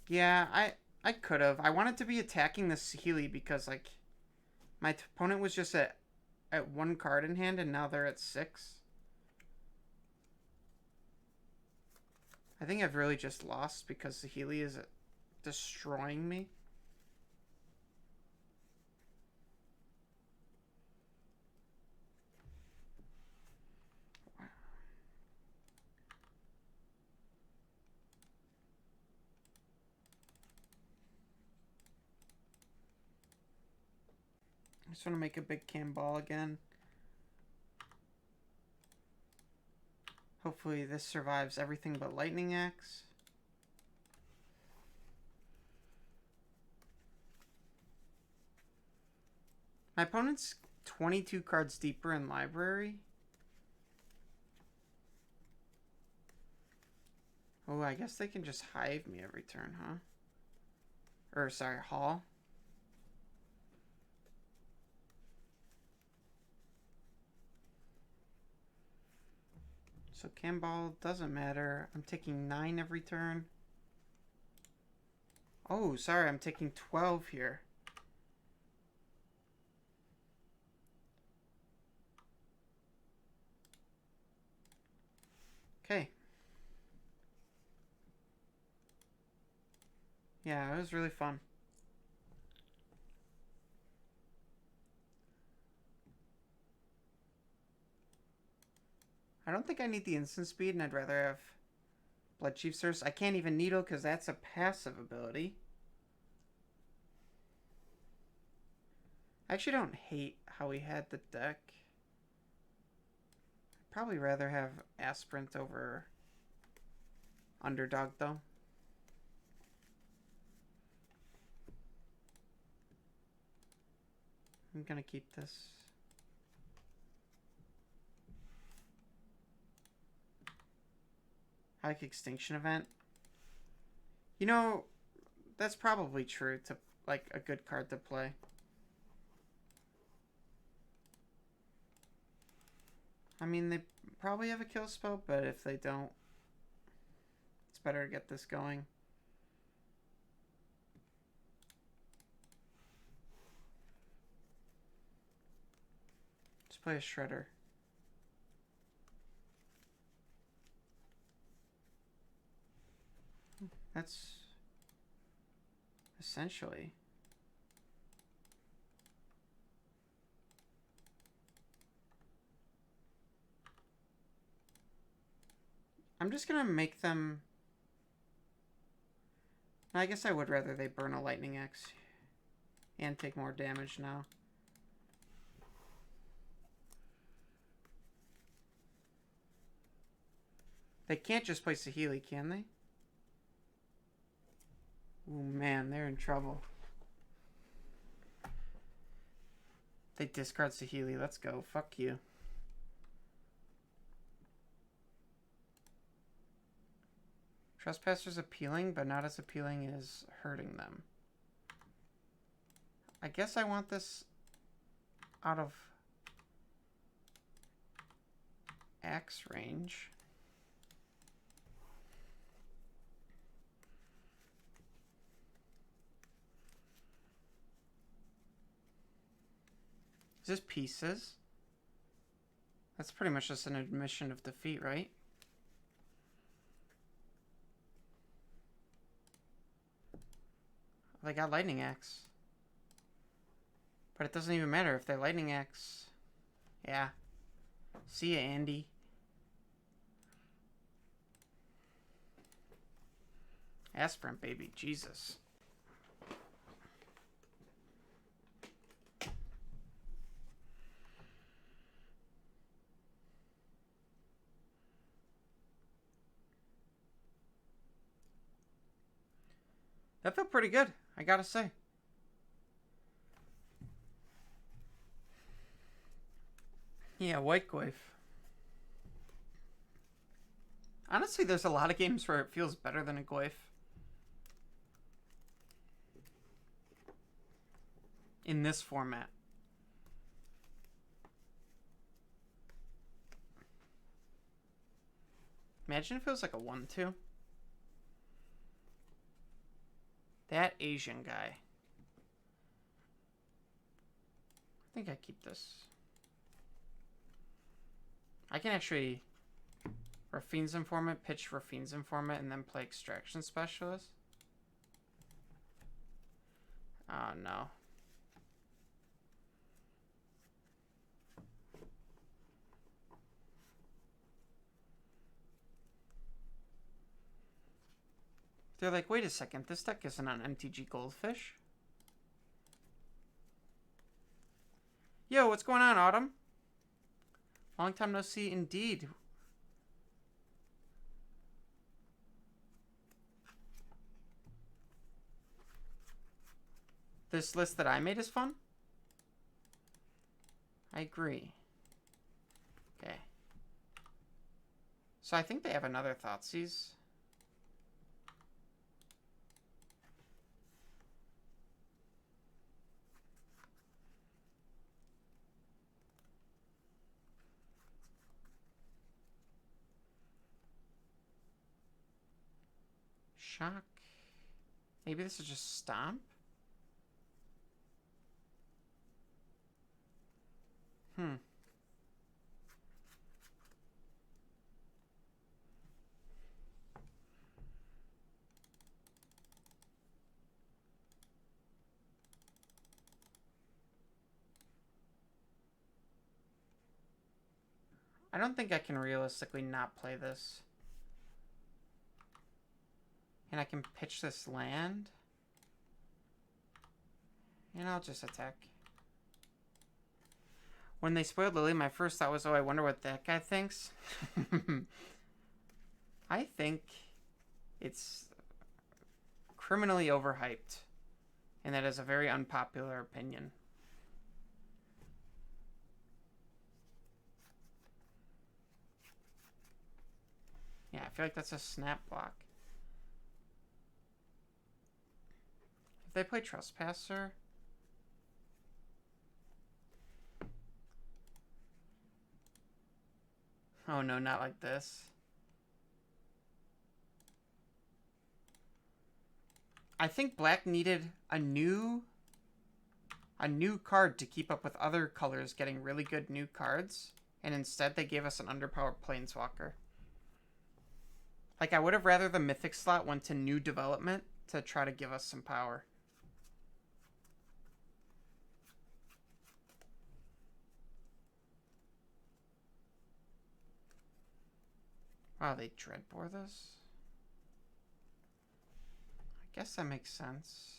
Yeah, I could have. I wanted to be attacking this Healy because, like, my opponent was just at 1 card in hand and now they're at 6. I think I've really just lost because the Healy is destroying me. I just want to make a big cannonball again. Hopefully this survives everything but Lightning Axe. My opponent's 22 cards deeper in library. Oh, I guess they can just hive me every turn, huh? Or, sorry, haul. So cannonball doesn't matter. I'm taking 9 every turn. Oh, sorry, I'm taking 12 here. Okay. Yeah, it was really fun. I don't think I need the instant speed, and I'd rather have Blood Chief Source. I can't even Needle because that's a passive ability. I actually don't hate how he had the deck. I'd probably rather have Aspirant over Underdog, though. I'm gonna keep this. I like Extinction Event. You know, that's probably true to, like, a good card to play. I mean, they probably have a kill spell, but if they don't, it's better to get this going. Just play a Shredder. That's essentially. I'm just gonna make them. I guess I would rather they burn a Lightning Axe and take more damage now. They can't just place a Healy, can they? Oh man, they're in trouble. They discard Saheeli. Let's go. Fuck you. Trespasser's appealing, but not as appealing as hurting them. I guess I want this out of axe range. Is this pieces? That's pretty much just an admission of defeat, right? They got Lightning Axe. But it doesn't even matter if they Lightning Axe. Yeah. See ya, Andy. Aspirant, baby. Jesus. That felt pretty good, I gotta say. Yeah, White Goif. Honestly, there's a lot of games where it feels better than a Goif. In this format. Imagine if it was like a 1-2. That Asian guy. I think I keep this. I can actually Raffine's Informant, pitch Raffine's Informant, and then play Extraction Specialist. Oh no. They're like, wait a second, this deck isn't on MTG Goldfish. Yo, what's going on, Autumn? Long time no see indeed. This list that I made is fun? I agree. Okay. So I think they have another Thoughtseize. Shock. Maybe this is just Stomp? I don't think I can realistically not play this. And I can pitch this land. And I'll just attack. When they spoiled Lily, my first thought was, oh, I wonder what that guy thinks. I think it's criminally overhyped. And that is a very unpopular opinion. Yeah, I feel like that's a snap block. If they play Trespasser... Oh no, not like this. I think black needed a new card to keep up with other colors getting really good new cards. And instead they gave us an underpowered Planeswalker. Like, I would have rather the Mythic slot went to new development to try to give us some power. Wow, they Dreadbore this? I guess that makes sense.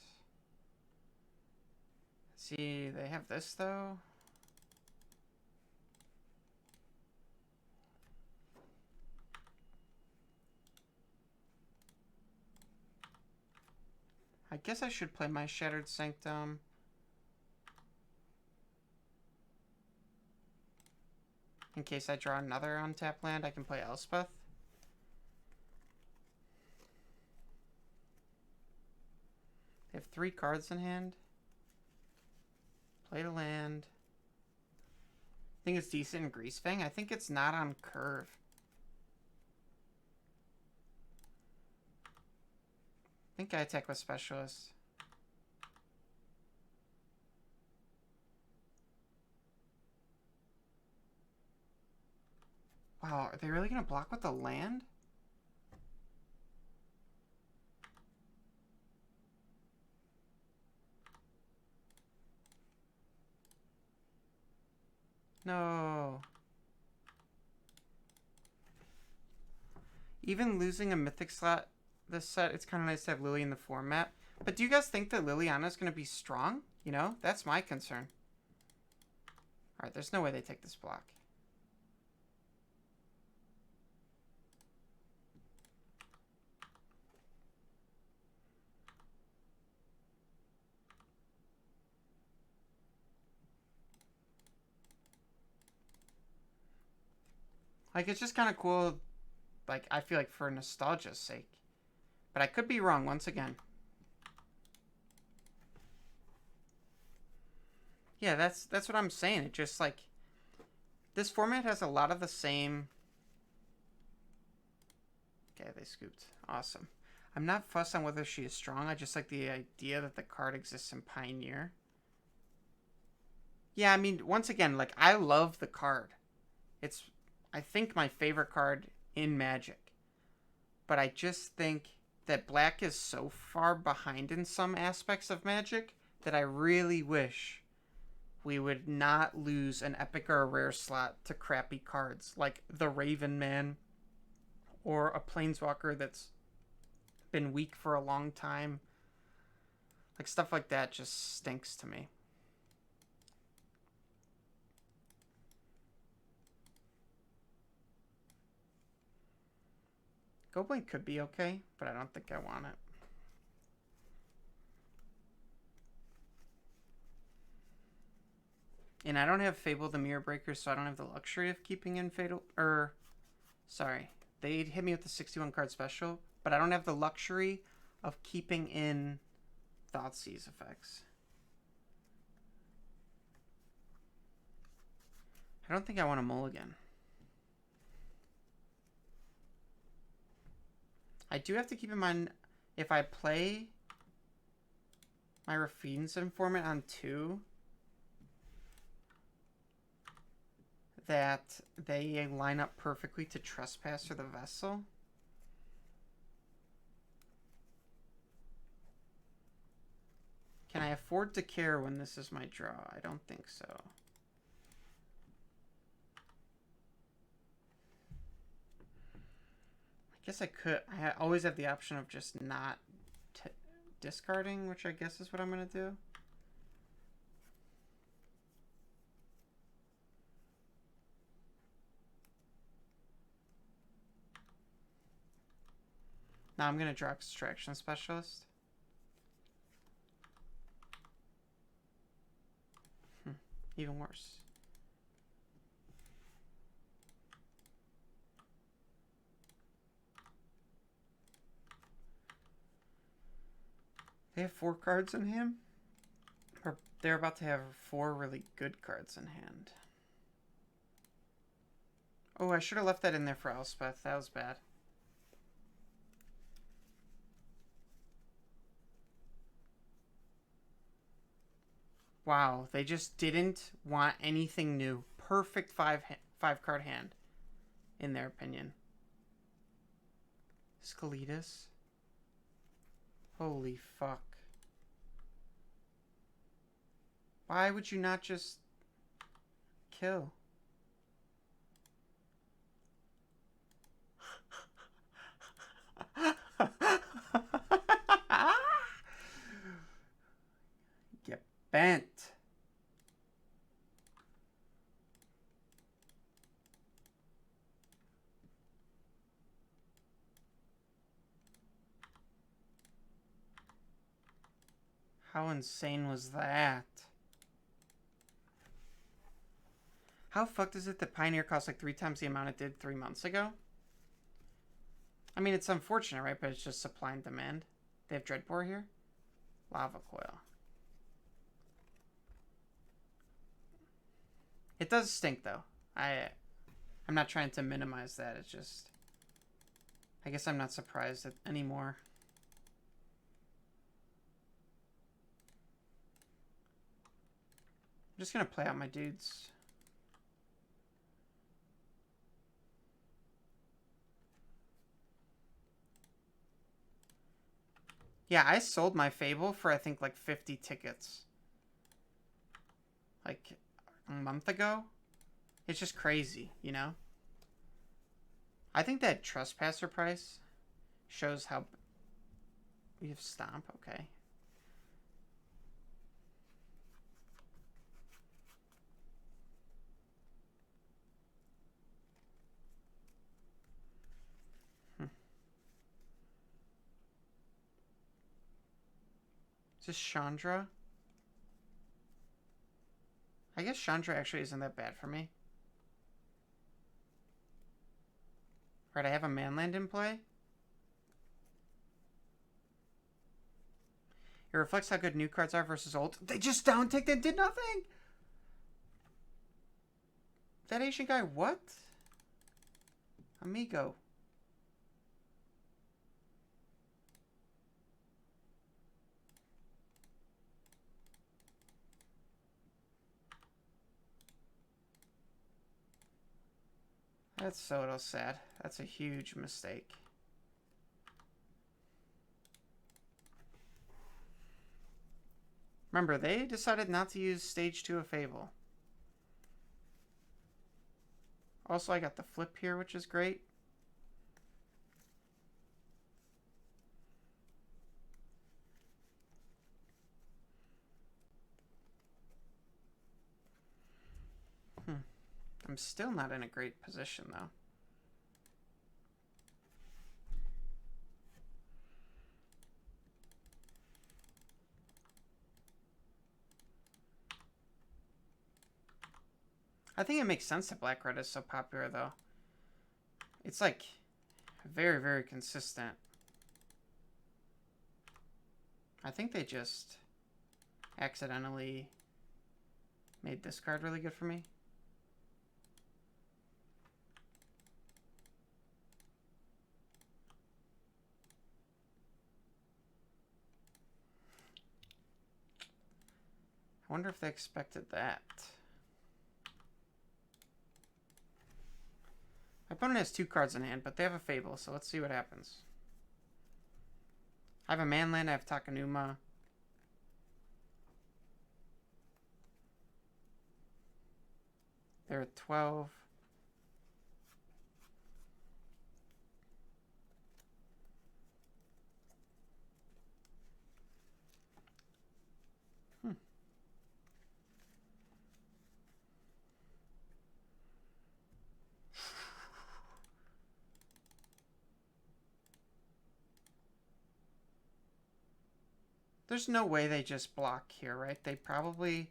See, they have this, though. I guess I should play my Shattered Sanctum. In case I draw another untapped land, I can play Elspeth. They have 3 cards in hand. Play the land. I think it's decent in Greasefang. I think it's not on curve. I think I attack with Specialist. Wow, are they really going to block with the land? No. Even losing a Mythic slot this set, it's kind of nice to have Lily in the format. But do you guys think that Liliana is going to be strong? You know, that's my concern. Alright, there's no way they take this block. Like, it's just kind of cool, like, I feel like for nostalgia's sake. But I could be wrong once again. Yeah, that's what I'm saying. It just, like, this format has a lot of the same... Okay, they scooped. Awesome. I'm not fussed on whether she is strong. I just like the idea that the card exists in Pioneer. Yeah, I mean, once again, like, I love the card. It's, I think, my favorite card in Magic. But I just think that black is so far behind in some aspects of Magic that I really wish we would not lose an epic or a rare slot to crappy cards like the Raven Man or a Planeswalker that's been weak for a long time. Like, stuff like that just stinks to me. Goblin could be okay, but I don't think I want it. And I don't have Fable the Mirror Breaker, so I don't have the luxury of keeping in Fatal... Sorry. They hit me with the 61 card special, but I don't have the luxury of keeping in Thoughtseize effects. I don't think I want a mulligan. I do have to keep in mind, if I play my Rafine's Informant on 2, that they line up perfectly to Trespasser the Vessel. Can I afford to care when this is my draw? I don't think so. I guess I could. I always have the option of just not discarding, which I guess is what I'm going to do. Now I'm going to draw Extraction Specialist. Even worse. They have 4 cards in hand? Or they're about to have 4 really good cards in hand. Oh, I should have left that in there for Elspeth. That was bad. Wow, they just didn't want anything new. Perfect 5 card hand, in their opinion. Skeletus. Holy fuck. Why would you not just kill? Get bent. How insane was that? How fucked is it that Pioneer costs like 3 times the amount it did 3 months ago? I mean, it's unfortunate, right? But it's just supply and demand. They have Dreadbore here. Lava Coil. It does stink, though. I'm not trying to minimize that. It's just... I guess I'm not surprised anymore. I'm just going to play out my dudes. Yeah, I sold my Fable for, I think, like 50 tickets. Like, a month ago. It's just crazy, you know? I think that Trespasser price shows how... We have Stomp, okay. Is this Chandra? I guess Chandra actually isn't that bad for me. Right, I have a Manland in play. It reflects how good new cards are versus old. They just downticked and did nothing! That Asian guy, what? Amigo. That's so sad. That's a huge mistake. Remember, they decided not to use Stage 2 of Fable. Also, I got the flip here, which is great. I'm still not in a great position, though. I think it makes sense that Black Red is so popular, though. It's like very, very consistent. I think they just accidentally made this card really good for me. I wonder if they expected that. My opponent has 2 cards in hand, but they have a Fable, so let's see what happens. I have a Manland, I have Takenuma. They're at 12. There's no way they just block here, right? They probably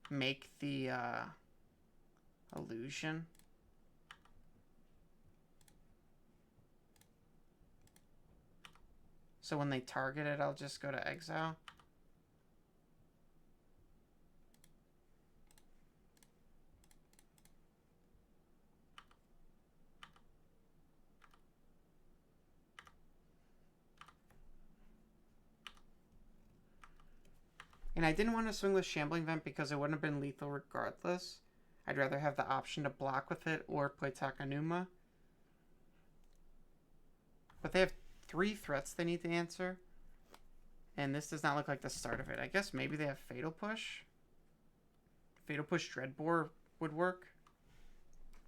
make the illusion. So when they target it, I'll just go to exile. And I didn't want to swing with Shambling Vent because it wouldn't have been lethal regardless. I'd rather have the option to block with it or play Takenuma. But they have 3 threats they need to answer. And this does not look like the start of it. I guess maybe they have Fatal Push. Fatal Push Dreadbore would work.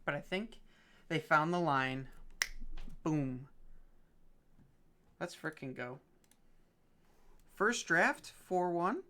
But I think they found the line. Boom. Let's frickin' go. First draft, 4-1.